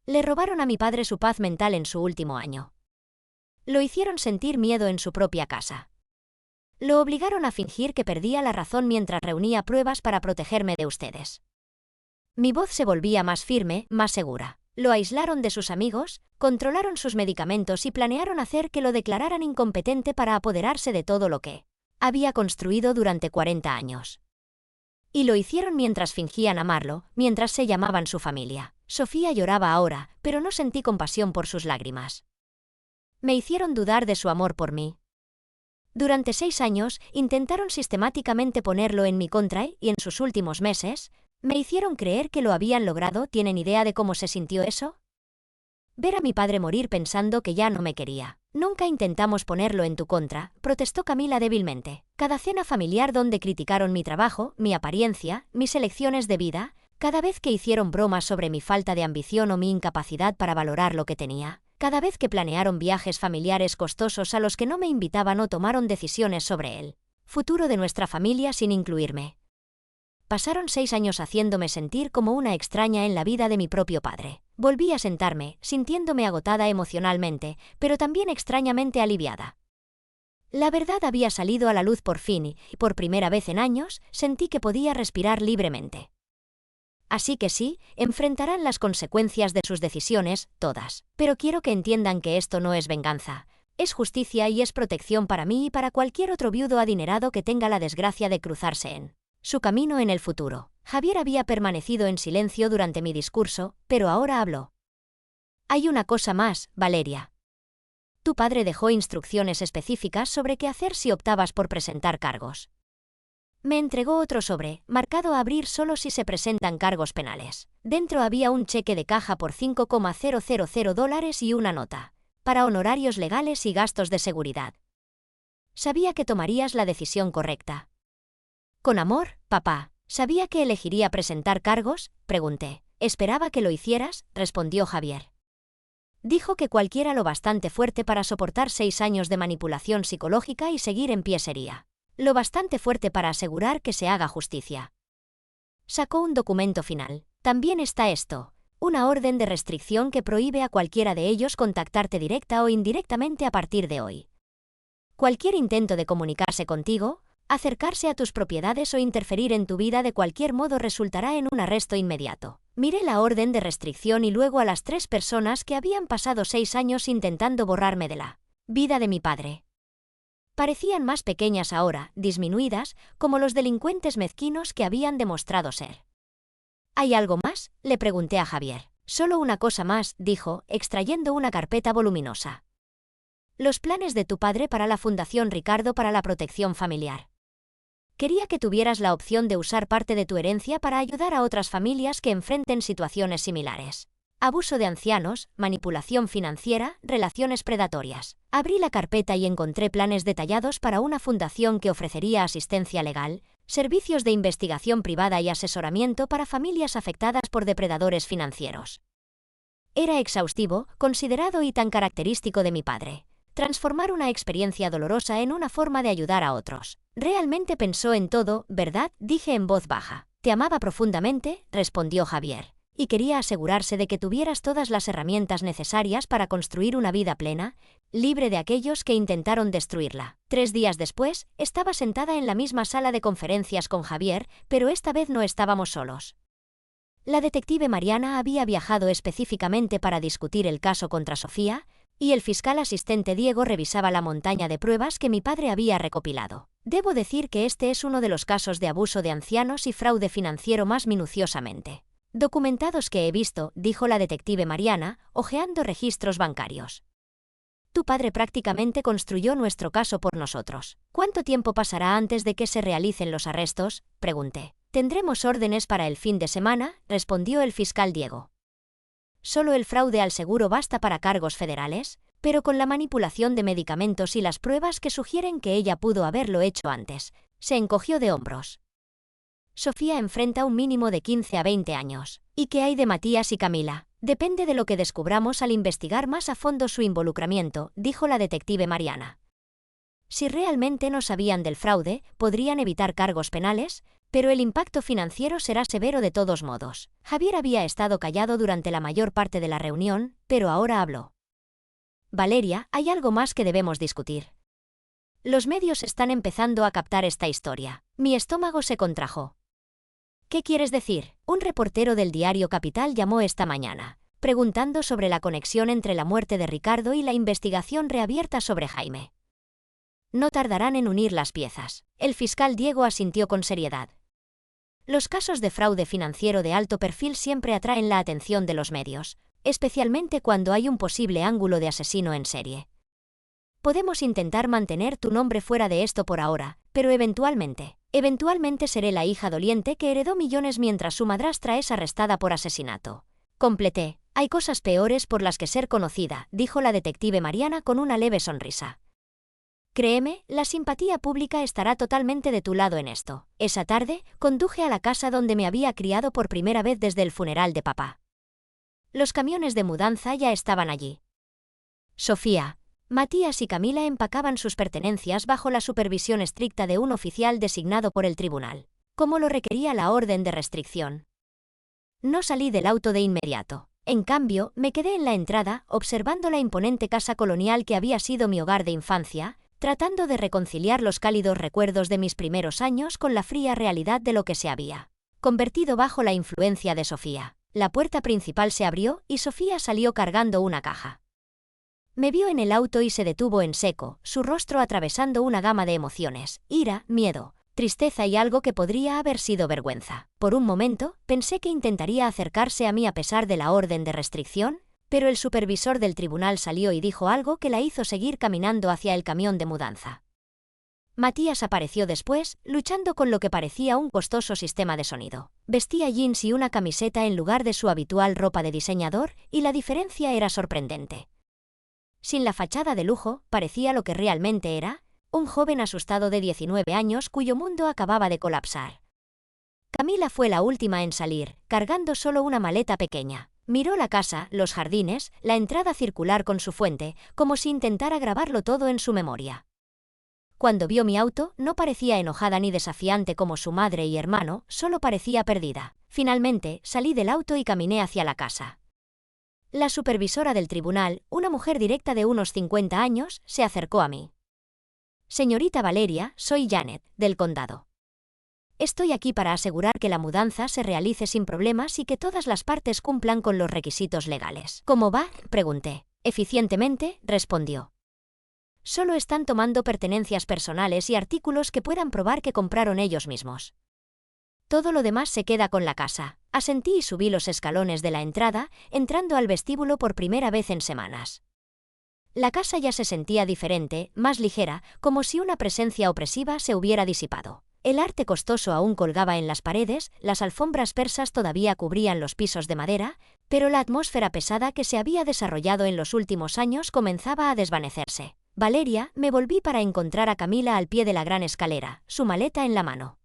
Le robaron a mi padre su paz mental en su último año. Lo hicieron sentir miedo en su propia casa. Lo obligaron a fingir que perdía la razón mientras reunía pruebas para protegerme de ustedes. Mi voz se volvía más firme, más segura. Lo aislaron de sus amigos, controlaron sus medicamentos y planearon hacer que lo declararan incompetente para apoderarse de todo lo que había construido durante 40 años. Y lo hicieron mientras fingían amarlo, mientras se llamaban su familia. Sofía lloraba ahora, pero no sentí compasión por sus lágrimas. Me hicieron dudar de su amor por mí. Durante 6 años, intentaron sistemáticamente ponerlo en mi contra y en sus últimos meses, me hicieron creer que lo habían logrado. ¿Tienen idea de cómo se sintió eso? Ver a mi padre morir pensando que ya no me quería. Nunca intentamos ponerlo en tu contra, protestó Camila débilmente. Cada cena familiar donde criticaron mi trabajo, mi apariencia, mis elecciones de vida, cada vez que hicieron bromas sobre mi falta de ambición o mi incapacidad para valorar lo que tenía. Cada vez que planearon viajes familiares costosos a los que no me invitaban o tomaron decisiones sobre el futuro de nuestra familia sin incluirme. Pasaron 6 años haciéndome sentir como una extraña en la vida de mi propio padre. Volví a sentarme, sintiéndome agotada emocionalmente, pero también extrañamente aliviada. La verdad había salido a la luz por fin y, por primera vez en años, sentí que podía respirar libremente. Así que sí, enfrentarán las consecuencias de sus decisiones, todas. Pero quiero que entiendan que esto no es venganza. Es justicia y es protección para mí y para cualquier otro viudo adinerado que tenga la desgracia de cruzarse en su camino en el futuro. Javier había permanecido en silencio durante mi discurso, pero ahora habló. Hay una cosa más, Valeria. Tu padre dejó instrucciones específicas sobre qué hacer si optabas por presentar cargos. Me entregó otro sobre, marcado a abrir solo si se presentan cargos penales. Dentro había un cheque de caja por $5,000 y una nota, para honorarios legales y gastos de seguridad. Sabía que tomarías la decisión correcta. Con amor, papá. ¿Sabía que elegiría presentar cargos? Pregunté. Esperaba que lo hicieras, respondió Javier. Dijo que cualquiera lo bastante fuerte para soportar 6 años de manipulación psicológica y seguir en pie sería lo bastante fuerte para asegurar que se haga justicia. Sacó un documento final. También está esto, una orden de restricción que prohíbe a cualquiera de ellos contactarte directa o indirectamente a partir de hoy. Cualquier intento de comunicarse contigo, acercarse a tus propiedades o interferir en tu vida de cualquier modo resultará en un arresto inmediato. Miré la orden de restricción y luego a las 3 personas que habían pasado 6 años intentando borrarme de la vida de mi padre. Parecían más pequeñas ahora, disminuidas, como los delincuentes mezquinos que habían demostrado ser. ¿Hay algo más?, le pregunté a Javier. Solo una cosa más, dijo, extrayendo una carpeta voluminosa. Los planes de tu padre para la Fundación Ricardo para la protección familiar. Quería que tuvieras la opción de usar parte de tu herencia para ayudar a otras familias que enfrenten situaciones similares. Abuso de ancianos, manipulación financiera, relaciones predatorias. Abrí la carpeta y encontré planes detallados para una fundación que ofrecería asistencia legal, servicios de investigación privada y asesoramiento para familias afectadas por depredadores financieros. Era exhaustivo, considerado y tan característico de mi padre. Transformar una experiencia dolorosa en una forma de ayudar a otros. Realmente pensó en todo, ¿verdad?, dije en voz baja. Te amaba profundamente, respondió Javier. Y quería asegurarse de que tuvieras todas las herramientas necesarias para construir una vida plena, libre de aquellos que intentaron destruirla. 3 días después, estaba sentada en la misma sala de conferencias con Javier, pero esta vez no estábamos solos. La detective Mariana había viajado específicamente para discutir el caso contra Sofía, y el fiscal asistente Diego revisaba la montaña de pruebas que mi padre había recopilado. Debo decir que este es uno de los casos de abuso de ancianos y fraude financiero más minuciosamente documentados que he visto, dijo la detective Mariana, hojeando registros bancarios. Tu padre prácticamente construyó nuestro caso por nosotros. ¿Cuánto tiempo pasará antes de que se realicen los arrestos?, pregunté. Tendremos órdenes para el fin de semana, respondió el fiscal Diego. ¿Solo el fraude al seguro basta para cargos federales? Pero con la manipulación de medicamentos y las pruebas que sugieren que ella pudo haberlo hecho antes. Se encogió de hombros. Sofía enfrenta un mínimo de 15 a 20 años. ¿Y qué hay de Matías y Camila? Depende de lo que descubramos al investigar más a fondo su involucramiento, dijo la detective Mariana. Si realmente no sabían del fraude, podrían evitar cargos penales, pero el impacto financiero será severo de todos modos. Javier había estado callado durante la mayor parte de la reunión, pero ahora habló. Valeria, hay algo más que debemos discutir. Los medios están empezando a captar esta historia. Mi estómago se contrajo. ¿Qué quieres decir? Un reportero del diario Capital llamó esta mañana, preguntando sobre la conexión entre la muerte de Ricardo y la investigación reabierta sobre Jaime. No tardarán en unir las piezas. El fiscal Diego asintió con seriedad. Los casos de fraude financiero de alto perfil siempre atraen la atención de los medios, especialmente cuando hay un posible ángulo de asesino en serie. Podemos intentar mantener tu nombre fuera de esto por ahora, pero eventualmente seré la hija doliente que heredó millones mientras su madrastra es arrestada por asesinato. Completé. Hay cosas peores por las que ser conocida, dijo la detective Mariana con una leve sonrisa. Créeme, la simpatía pública estará totalmente de tu lado en esto. Esa tarde, conduje a la casa donde me había criado por primera vez desde el funeral de papá. Los camiones de mudanza ya estaban allí. Sofía, Matías y Camila empacaban sus pertenencias bajo la supervisión estricta de un oficial designado por el tribunal, como lo requería la orden de restricción. No salí del auto de inmediato. En cambio, me quedé en la entrada, observando la imponente casa colonial que había sido mi hogar de infancia, tratando de reconciliar los cálidos recuerdos de mis primeros años con la fría realidad de lo que se había convertido bajo la influencia de Sofía. La puerta principal se abrió y Sofía salió cargando una caja. Me vio en el auto y se detuvo en seco, su rostro atravesando una gama de emociones: ira, miedo, tristeza y algo que podría haber sido vergüenza. Por un momento, pensé que intentaría acercarse a mí a pesar de la orden de restricción, pero el supervisor del tribunal salió y dijo algo que la hizo seguir caminando hacia el camión de mudanza. Matías apareció después, luchando con lo que parecía un costoso sistema de sonido. Vestía jeans y una camiseta en lugar de su habitual ropa de diseñador, y la diferencia era sorprendente. Sin la fachada de lujo, parecía lo que realmente era: un joven asustado de 19 años cuyo mundo acababa de colapsar. Camila fue la última en salir, cargando solo una maleta pequeña. Miró la casa, los jardines, la entrada circular con su fuente, como si intentara grabarlo todo en su memoria. Cuando vio mi auto, no parecía enojada ni desafiante como su madre y hermano, solo parecía perdida. Finalmente, salí del auto y caminé hacia la casa. La supervisora del tribunal, una mujer directa de unos 50 años, se acercó a mí. Señorita Valeria, soy Janet, del condado. Estoy aquí para asegurar que la mudanza se realice sin problemas y que todas las partes cumplan con los requisitos legales. ¿Cómo va?, pregunté. Eficientemente, respondió. Solo están tomando pertenencias personales y artículos que puedan probar que compraron ellos mismos. Todo lo demás se queda con la casa. Asentí y subí los escalones de la entrada, entrando al vestíbulo por primera vez en semanas. La casa ya se sentía diferente, más ligera, como si una presencia opresiva se hubiera disipado. El arte costoso aún colgaba en las paredes, las alfombras persas todavía cubrían los pisos de madera, pero la atmósfera pesada que se había desarrollado en los últimos años comenzaba a desvanecerse. Valeria, me volví para encontrar a Camila al pie de la gran escalera, su maleta en la mano.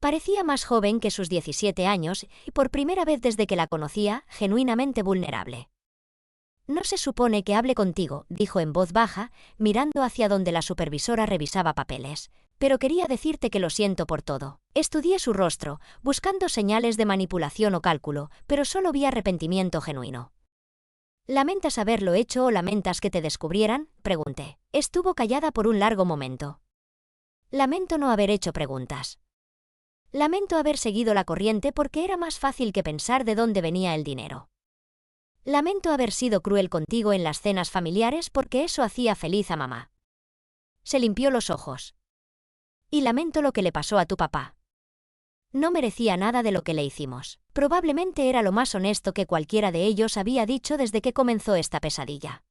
Parecía más joven que sus 17 años y, por primera vez desde que la conocía, genuinamente vulnerable. «No se supone que hable contigo», dijo en voz baja, mirando hacia donde la supervisora revisaba papeles. «Pero quería decirte que lo siento por todo». Estudié su rostro, buscando señales de manipulación o cálculo, pero solo vi arrepentimiento genuino. «¿Lamentas haberlo hecho o lamentas que te descubrieran?», pregunté. Estuvo callada por un largo momento. «Lamento no haber hecho preguntas. Lamento haber seguido la corriente porque era más fácil que pensar de dónde venía el dinero. Lamento haber sido cruel contigo en las cenas familiares porque eso hacía feliz a mamá». Se limpió los ojos. «Y lamento lo que le pasó a tu papá. No merecía nada de lo que le hicimos». Probablemente era lo más honesto que cualquiera de ellos había dicho desde que comenzó esta pesadilla.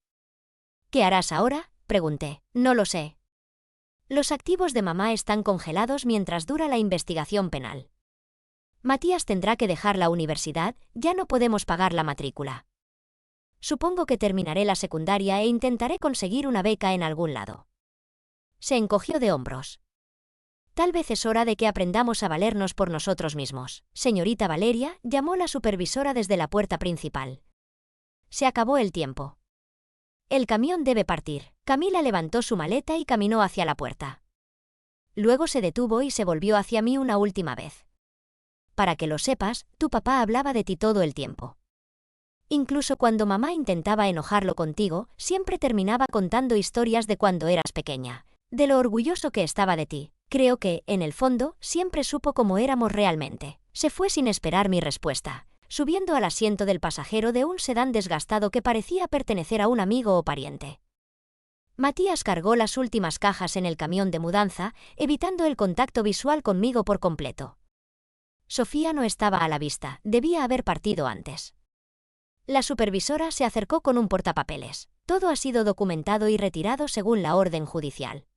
«¿Qué harás ahora?», pregunté. «No lo sé. Los activos de mamá están congelados mientras dura la investigación penal. Matías tendrá que dejar la universidad, ya no podemos pagar la matrícula. Supongo que terminaré la secundaria e intentaré conseguir una beca en algún lado». Se encogió de hombros. «Tal vez es hora de que aprendamos a valernos por nosotros mismos». «Señorita Valeria», llamó la supervisora desde la puerta principal. «Se acabó el tiempo. El camión debe partir». Camila levantó su maleta y caminó hacia la puerta. Luego se detuvo y se volvió hacia mí una última vez. «Para que lo sepas, tu papá hablaba de ti todo el tiempo. Incluso cuando mamá intentaba enojarlo contigo, siempre terminaba contando historias de cuando eras pequeña, de lo orgulloso que estaba de ti. Creo que, en el fondo, siempre supo cómo éramos realmente». Se fue sin esperar mi respuesta, subiendo al asiento del pasajero de un sedán desgastado que parecía pertenecer a un amigo o pariente. Matías cargó las últimas cajas en el camión de mudanza, evitando el contacto visual conmigo por completo. Sofía no estaba a la vista, debía haber partido antes. La supervisora se acercó con un portapapeles. «Todo ha sido documentado y retirado según la orden judicial.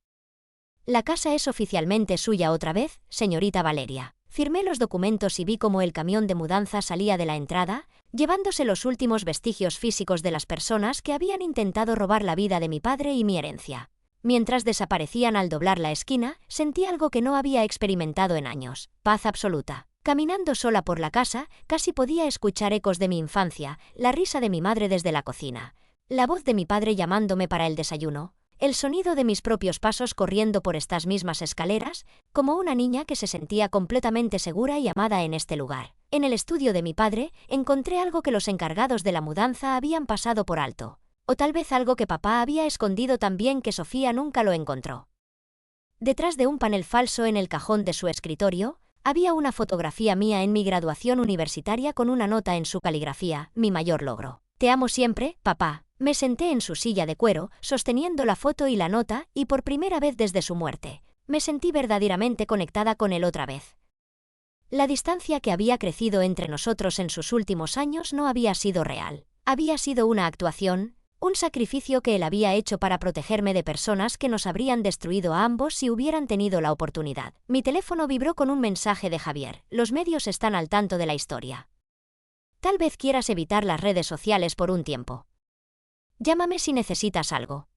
La casa es oficialmente suya otra vez, señorita Valeria». Firmé los documentos y vi cómo el camión de mudanza salía de la entrada, llevándose los últimos vestigios físicos de las personas que habían intentado robar la vida de mi padre y mi herencia. Mientras desaparecían al doblar la esquina, sentí algo que no había experimentado en años: paz absoluta. Caminando sola por la casa, casi podía escuchar ecos de mi infancia, la risa de mi madre desde la cocina, la voz de mi padre llamándome para el desayuno, el sonido de mis propios pasos corriendo por estas mismas escaleras, como una niña que se sentía completamente segura y amada en este lugar. En el estudio de mi padre, encontré algo que los encargados de la mudanza habían pasado por alto. O tal vez algo que papá había escondido tan bien que Sofía nunca lo encontró. Detrás de un panel falso en el cajón de su escritorio, había una fotografía mía en mi graduación universitaria con una nota en su caligrafía, mi mayor logro. Te amo siempre, papá. Me senté en su silla de cuero, sosteniendo la foto y la nota, y por primera vez desde su muerte, me sentí verdaderamente conectada con él otra vez. La distancia que había crecido entre nosotros en sus últimos años no había sido real. Había sido una actuación, un sacrificio que él había hecho para protegerme de personas que nos habrían destruido a ambos si hubieran tenido la oportunidad. Mi teléfono vibró con un mensaje de Javier. Los medios están al tanto de la historia. Tal vez quieras evitar las redes sociales por un tiempo. Llámame si necesitas algo.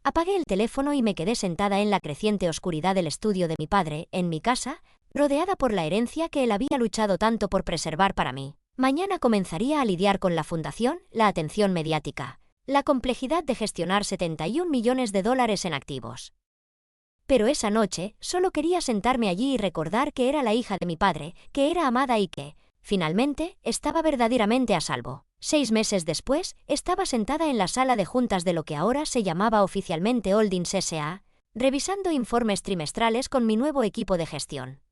Apagué el teléfono y me quedé sentada en la creciente oscuridad del estudio de mi padre, en mi casa, rodeada por la herencia que él había luchado tanto por preservar para mí. Mañana comenzaría a lidiar con la fundación, la atención mediática, la complejidad de gestionar 71 millones de dólares en activos. Pero esa noche, solo quería sentarme allí y recordar que era la hija de mi padre, que era amada y que, finalmente, estaba verdaderamente a salvo. 6 meses después, estaba sentada en la sala de juntas de lo que ahora se llamaba oficialmente Holdings S.A., revisando informes trimestrales con mi nuevo equipo de gestión.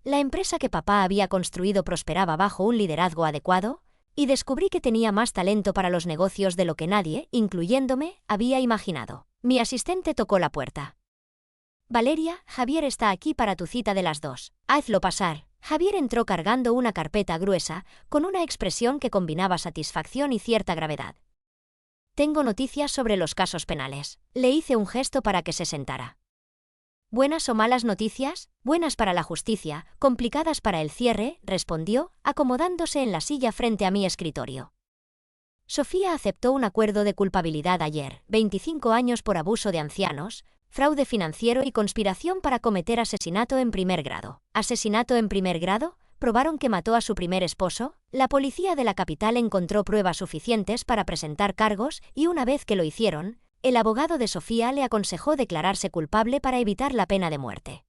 La empresa que papá había construido prosperaba bajo un liderazgo adecuado, y descubrí que tenía más talento para los negocios de lo que nadie, incluyéndome, había imaginado. Mi asistente tocó la puerta. Valeria, Javier está aquí para tu cita de las 2. Hazlo pasar. Javier entró cargando una carpeta gruesa, con una expresión que combinaba satisfacción y cierta gravedad. Tengo noticias sobre los casos penales. Le hice un gesto para que se sentara. ¿Buenas o malas noticias? Buenas para la justicia, complicadas para el cierre, respondió, acomodándose en la silla frente a mi escritorio. Sofía aceptó un acuerdo de culpabilidad ayer, 25 años por abuso de ancianos, fraude financiero y conspiración para cometer asesinato en primer grado. ¿Asesinato en primer grado? ¿Probaron que mató a su primer esposo? La policía de la capital encontró pruebas suficientes para presentar cargos y una vez que lo hicieron, el abogado de Sofía le aconsejó declararse culpable para evitar la pena de muerte.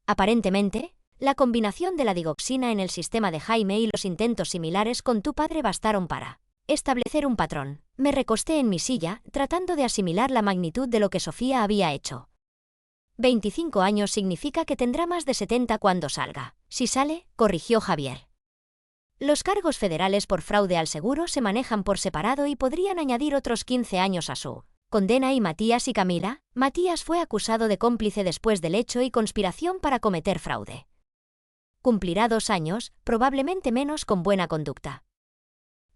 Aparentemente, la combinación de la digoxina en el sistema de Jaime y los intentos similares con tu padre bastaron para establecer un patrón. Me recosté en mi silla, tratando de asimilar la magnitud de lo que Sofía había hecho. 25 años significa que tendrá más de 70 cuando salga. Si sale, corrigió Javier. Los cargos federales por fraude al seguro se manejan por separado y podrían añadir otros 15 años a su condena. ¿Y Matías y Camila? Matías fue acusado de cómplice después del hecho y conspiración para cometer fraude. Cumplirá 2 años, probablemente menos con buena conducta.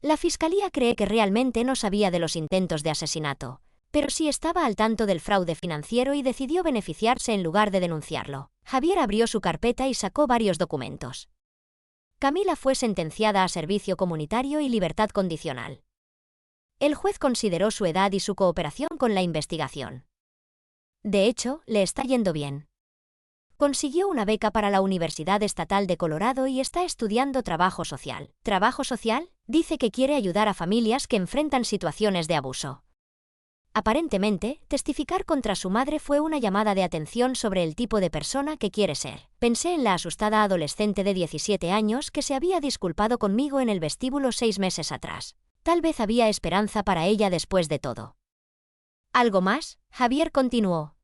La fiscalía cree que realmente no sabía de los intentos de asesinato, pero sí estaba al tanto del fraude financiero y decidió beneficiarse en lugar de denunciarlo. Javier abrió su carpeta y sacó varios documentos. Camila fue sentenciada a servicio comunitario y libertad condicional. El juez consideró su edad y su cooperación con la investigación. De hecho, le está yendo bien. Consiguió una beca para la Universidad Estatal de Colorado y está estudiando trabajo social. ¿Trabajo social? Dice que quiere ayudar a familias que enfrentan situaciones de abuso. Aparentemente, testificar contra su madre fue una llamada de atención sobre el tipo de persona que quiere ser. Pensé en la asustada adolescente de 17 años que se había disculpado conmigo en el vestíbulo 6 meses atrás. Tal vez había esperanza para ella después de todo. ¿Algo más? Javier continuó.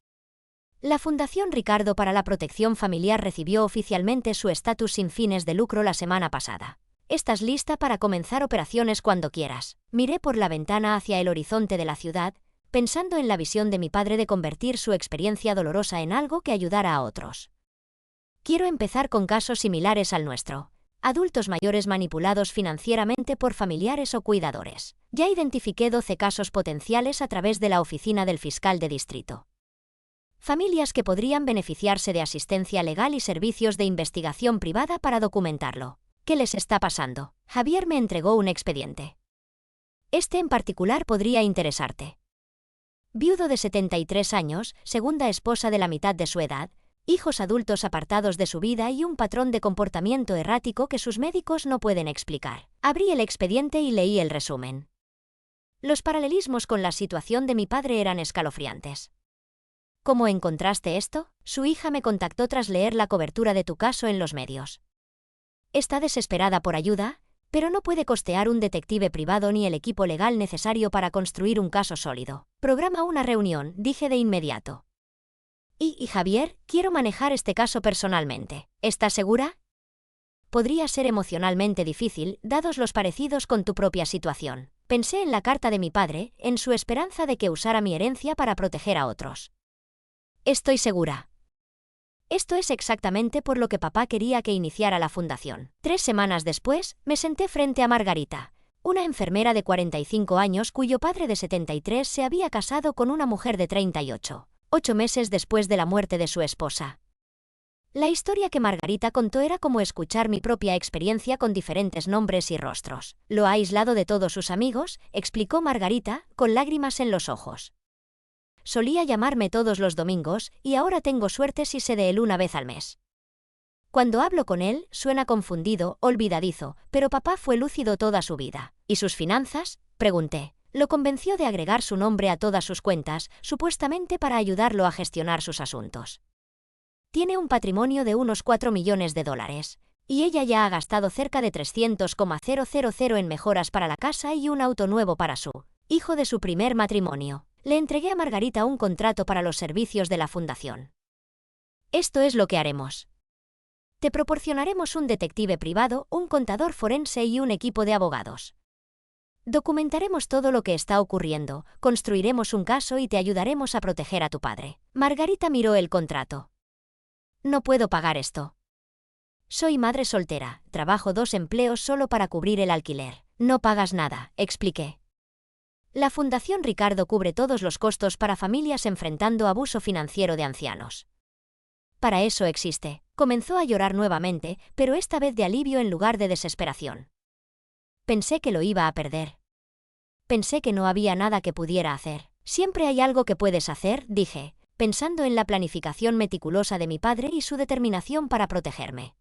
La Fundación Ricardo para la Protección Familiar recibió oficialmente su estatus sin fines de lucro la semana pasada. Estás lista para comenzar operaciones cuando quieras. Miré por la ventana hacia el horizonte de la ciudad, pensando en la visión de mi padre de convertir su experiencia dolorosa en algo que ayudara a otros. Quiero empezar con casos similares al nuestro. Adultos mayores manipulados financieramente por familiares o cuidadores. Ya identifiqué 12 casos potenciales a través de la oficina del fiscal de distrito. Familias que podrían beneficiarse de asistencia legal y servicios de investigación privada para documentarlo. ¿Qué les está pasando? Javier me entregó un expediente. Este en particular podría interesarte. Viudo de 73 años, segunda esposa de la mitad de su edad, hijos adultos apartados de su vida y un patrón de comportamiento errático que sus médicos no pueden explicar. Abrí el expediente y leí el resumen. Los paralelismos con la situación de mi padre eran escalofriantes. ¿Cómo encontraste esto? Su hija me contactó tras leer la cobertura de tu caso en los medios. Está desesperada por ayuda, pero no puede costear un detective privado ni el equipo legal necesario para construir un caso sólido. Programa una reunión, dije de inmediato. Y Javier, quiero manejar este caso personalmente. ¿Estás segura? Podría ser emocionalmente difícil, dados los parecidos con tu propia situación. Pensé en la carta de mi padre, en su esperanza de que usara mi herencia para proteger a otros. Estoy segura. Esto es exactamente por lo que papá quería que iniciara la fundación. 3 semanas después, me senté frente a Margarita, una enfermera de 45 años cuyo padre de 73 se había casado con una mujer de 38, 8 meses después de la muerte de su esposa. La historia que Margarita contó era como escuchar mi propia experiencia con diferentes nombres y rostros. Lo ha aislado de todos sus amigos, explicó Margarita, con lágrimas en los ojos. Solía llamarme todos los domingos, y ahora tengo suerte si sé de él una vez al mes. Cuando hablo con él, suena confundido, olvidadizo, pero papá fue lúcido toda su vida. ¿Y sus finanzas?, pregunté. Lo convenció de agregar su nombre a todas sus cuentas, supuestamente para ayudarlo a gestionar sus asuntos. Tiene un patrimonio de unos 4 millones de dólares, y ella ya ha gastado cerca de 300,000 en mejoras para la casa y un auto nuevo para su hijo de su primer matrimonio. Le entregué a Margarita un contrato para los servicios de la fundación. Esto es lo que haremos. Te proporcionaremos un detective privado, un contador forense y un equipo de abogados. Documentaremos todo lo que está ocurriendo, construiremos un caso y te ayudaremos a proteger a tu padre. Margarita miró el contrato. No puedo pagar esto. Soy madre soltera, trabajo 2 empleos solo para cubrir el alquiler. No pagas nada, expliqué. La Fundación Ricardo cubre todos los costos para familias enfrentando abuso financiero de ancianos. Para eso existe. Comenzó a llorar nuevamente, pero esta vez de alivio en lugar de desesperación. Pensé que lo iba a perder. Pensé que no había nada que pudiera hacer. Siempre hay algo que puedes hacer, dije, pensando en la planificación meticulosa de mi padre y su determinación para protegerme.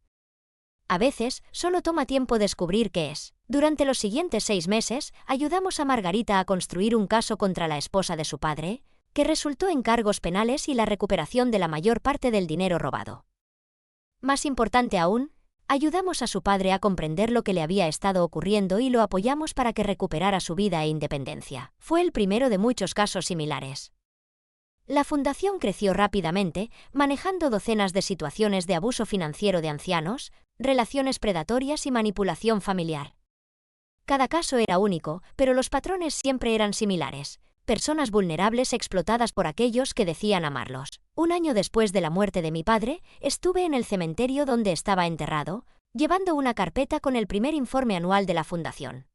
A veces, solo toma tiempo descubrir qué es. Durante los siguientes 6 meses, ayudamos a Margarita a construir un caso contra la esposa de su padre, que resultó en cargos penales y la recuperación de la mayor parte del dinero robado. Más importante aún, ayudamos a su padre a comprender lo que le había estado ocurriendo y lo apoyamos para que recuperara su vida e independencia. Fue el primero de muchos casos similares. La fundación creció rápidamente, manejando docenas de situaciones de abuso financiero de ancianos, relaciones predatorias y manipulación familiar. Cada caso era único, pero los patrones siempre eran similares. Personas vulnerables explotadas por aquellos que decían amarlos. 1 año después de la muerte de mi padre, estuve en el cementerio donde estaba enterrado, llevando una carpeta con el primer informe anual de la fundación.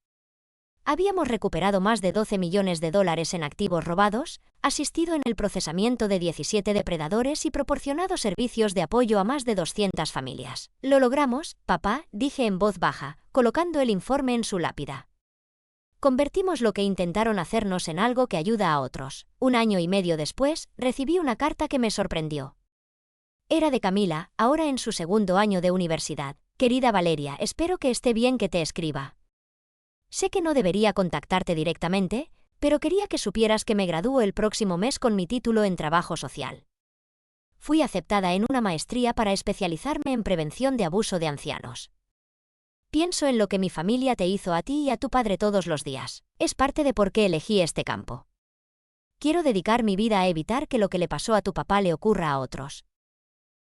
Habíamos recuperado más de 12 millones de dólares en activos robados, asistido en el procesamiento de 17 depredadores y proporcionado servicios de apoyo a más de 200 familias. Lo logramos, papá, dije en voz baja, colocando el informe en su lápida. Convertimos lo que intentaron hacernos en algo que ayuda a otros. 1 año y medio después, recibí una carta que me sorprendió. Era de Camila, ahora en su 2º año de universidad. Querida Valeria, espero que esté bien que te escriba. Sé que no debería contactarte directamente, pero quería que supieras que me gradúo el próximo mes con mi título en trabajo social. Fui aceptada en una maestría para especializarme en prevención de abuso de ancianos. Pienso en lo que mi familia te hizo a ti y a tu padre todos los días. Es parte de por qué elegí este campo. Quiero dedicar mi vida a evitar que lo que le pasó a tu papá le ocurra a otros.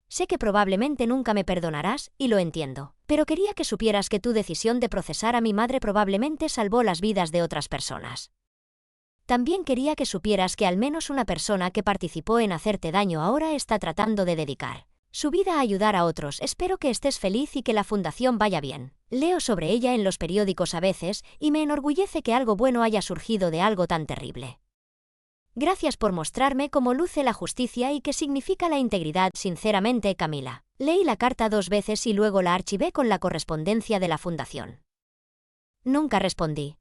Sé que probablemente nunca me perdonarás, y lo entiendo, pero quería que supieras que tu decisión de procesar a mi madre probablemente salvó las vidas de otras personas. También quería que supieras que al menos una persona que participó en hacerte daño ahora está tratando de dedicar su vida a ayudar a otros. Espero que estés feliz y que la fundación vaya bien. Leo sobre ella en los periódicos a veces, y me enorgullece que algo bueno haya surgido de algo tan terrible. Gracias por mostrarme cómo luce la justicia y qué significa la integridad. Sinceramente, Camila. Leí la carta 2 veces y luego la archivé con la correspondencia de la fundación. Nunca respondí.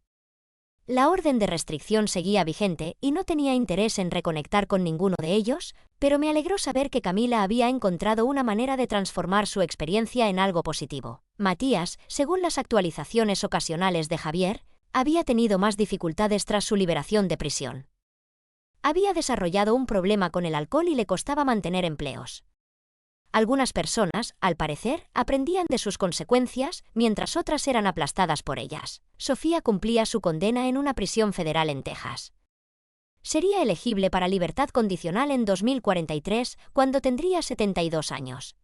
La orden de restricción seguía vigente y no tenía interés en reconectar con ninguno de ellos, pero me alegró saber que Camila había encontrado una manera de transformar su experiencia en algo positivo. Matías, según las actualizaciones ocasionales de Javier, había tenido más dificultades tras su liberación de prisión. Había desarrollado un problema con el alcohol y le costaba mantener empleos. Algunas personas, al parecer, aprendían de sus consecuencias, mientras otras eran aplastadas por ellas. Sofía cumplía su condena en una prisión federal en Texas. Sería elegible para libertad condicional en 2043, cuando tendría 72 años.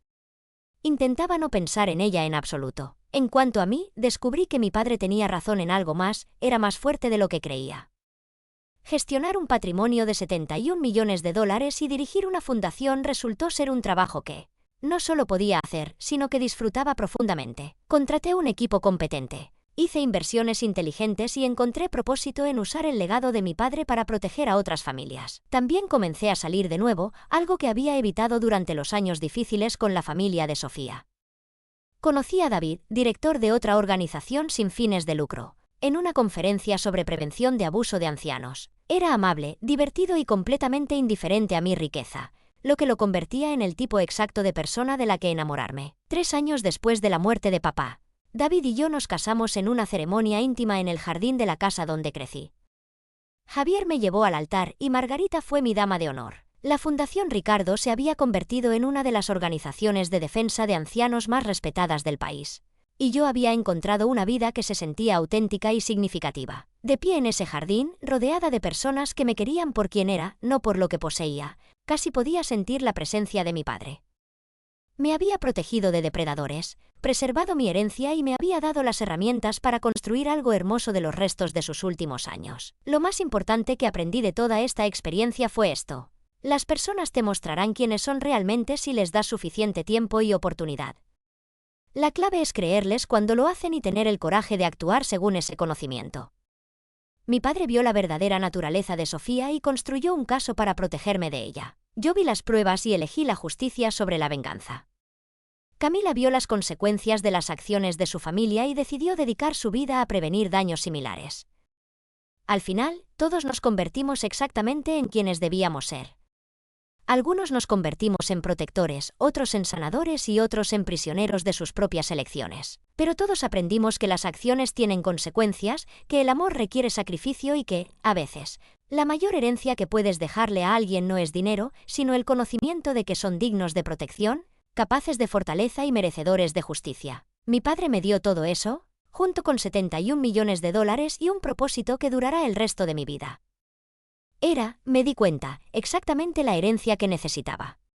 Intentaba no pensar en ella en absoluto. En cuanto a mí, descubrí que mi padre tenía razón en algo más, era más fuerte de lo que creía. Gestionar un patrimonio de 71 millones de dólares y dirigir una fundación resultó ser un trabajo que no solo podía hacer, sino que disfrutaba profundamente. Contraté un equipo competente. Hice inversiones inteligentes y encontré propósito en usar el legado de mi padre para proteger a otras familias. También comencé a salir de nuevo, algo que había evitado durante los años difíciles con la familia de Sofía. Conocí a David, director de otra organización sin fines de lucro, en una conferencia sobre prevención de abuso de ancianos. Era amable, divertido y completamente indiferente a mi riqueza, lo que lo convertía en el tipo exacto de persona de la que enamorarme. 3 años después de la muerte de papá, David y yo nos casamos en una ceremonia íntima en el jardín de la casa donde crecí. Javier me llevó al altar y Margarita fue mi dama de honor. La Fundación Ricardo se había convertido en una de las organizaciones de defensa de ancianos más respetadas del país. Y yo había encontrado una vida que se sentía auténtica y significativa. De pie en ese jardín, rodeada de personas que me querían por quien era, no por lo que poseía, casi podía sentir la presencia de mi padre. Me había protegido de depredadores, preservado mi herencia y me había dado las herramientas para construir algo hermoso de los restos de sus últimos años. Lo más importante que aprendí de toda esta experiencia fue esto: las personas te mostrarán quiénes son realmente si les das suficiente tiempo y oportunidad. La clave es creerles cuando lo hacen y tener el coraje de actuar según ese conocimiento. Mi padre vio la verdadera naturaleza de Sofía y construyó un caso para protegerme de ella. Yo vi las pruebas y elegí la justicia sobre la venganza. Camila vio las consecuencias de las acciones de su familia y decidió dedicar su vida a prevenir daños similares. Al final, todos nos convertimos exactamente en quienes debíamos ser. Algunos nos convertimos en protectores, otros en sanadores y otros en prisioneros de sus propias elecciones. Pero todos aprendimos que las acciones tienen consecuencias, que el amor requiere sacrificio y que, a veces, la mayor herencia que puedes dejarle a alguien no es dinero, sino el conocimiento de que son dignos de protección, capaces de fortaleza y merecedores de justicia. Mi padre me dio todo eso, junto con 71 millones de dólares y un propósito que durará el resto de mi vida. Era, me di cuenta, exactamente la herencia que necesitaba.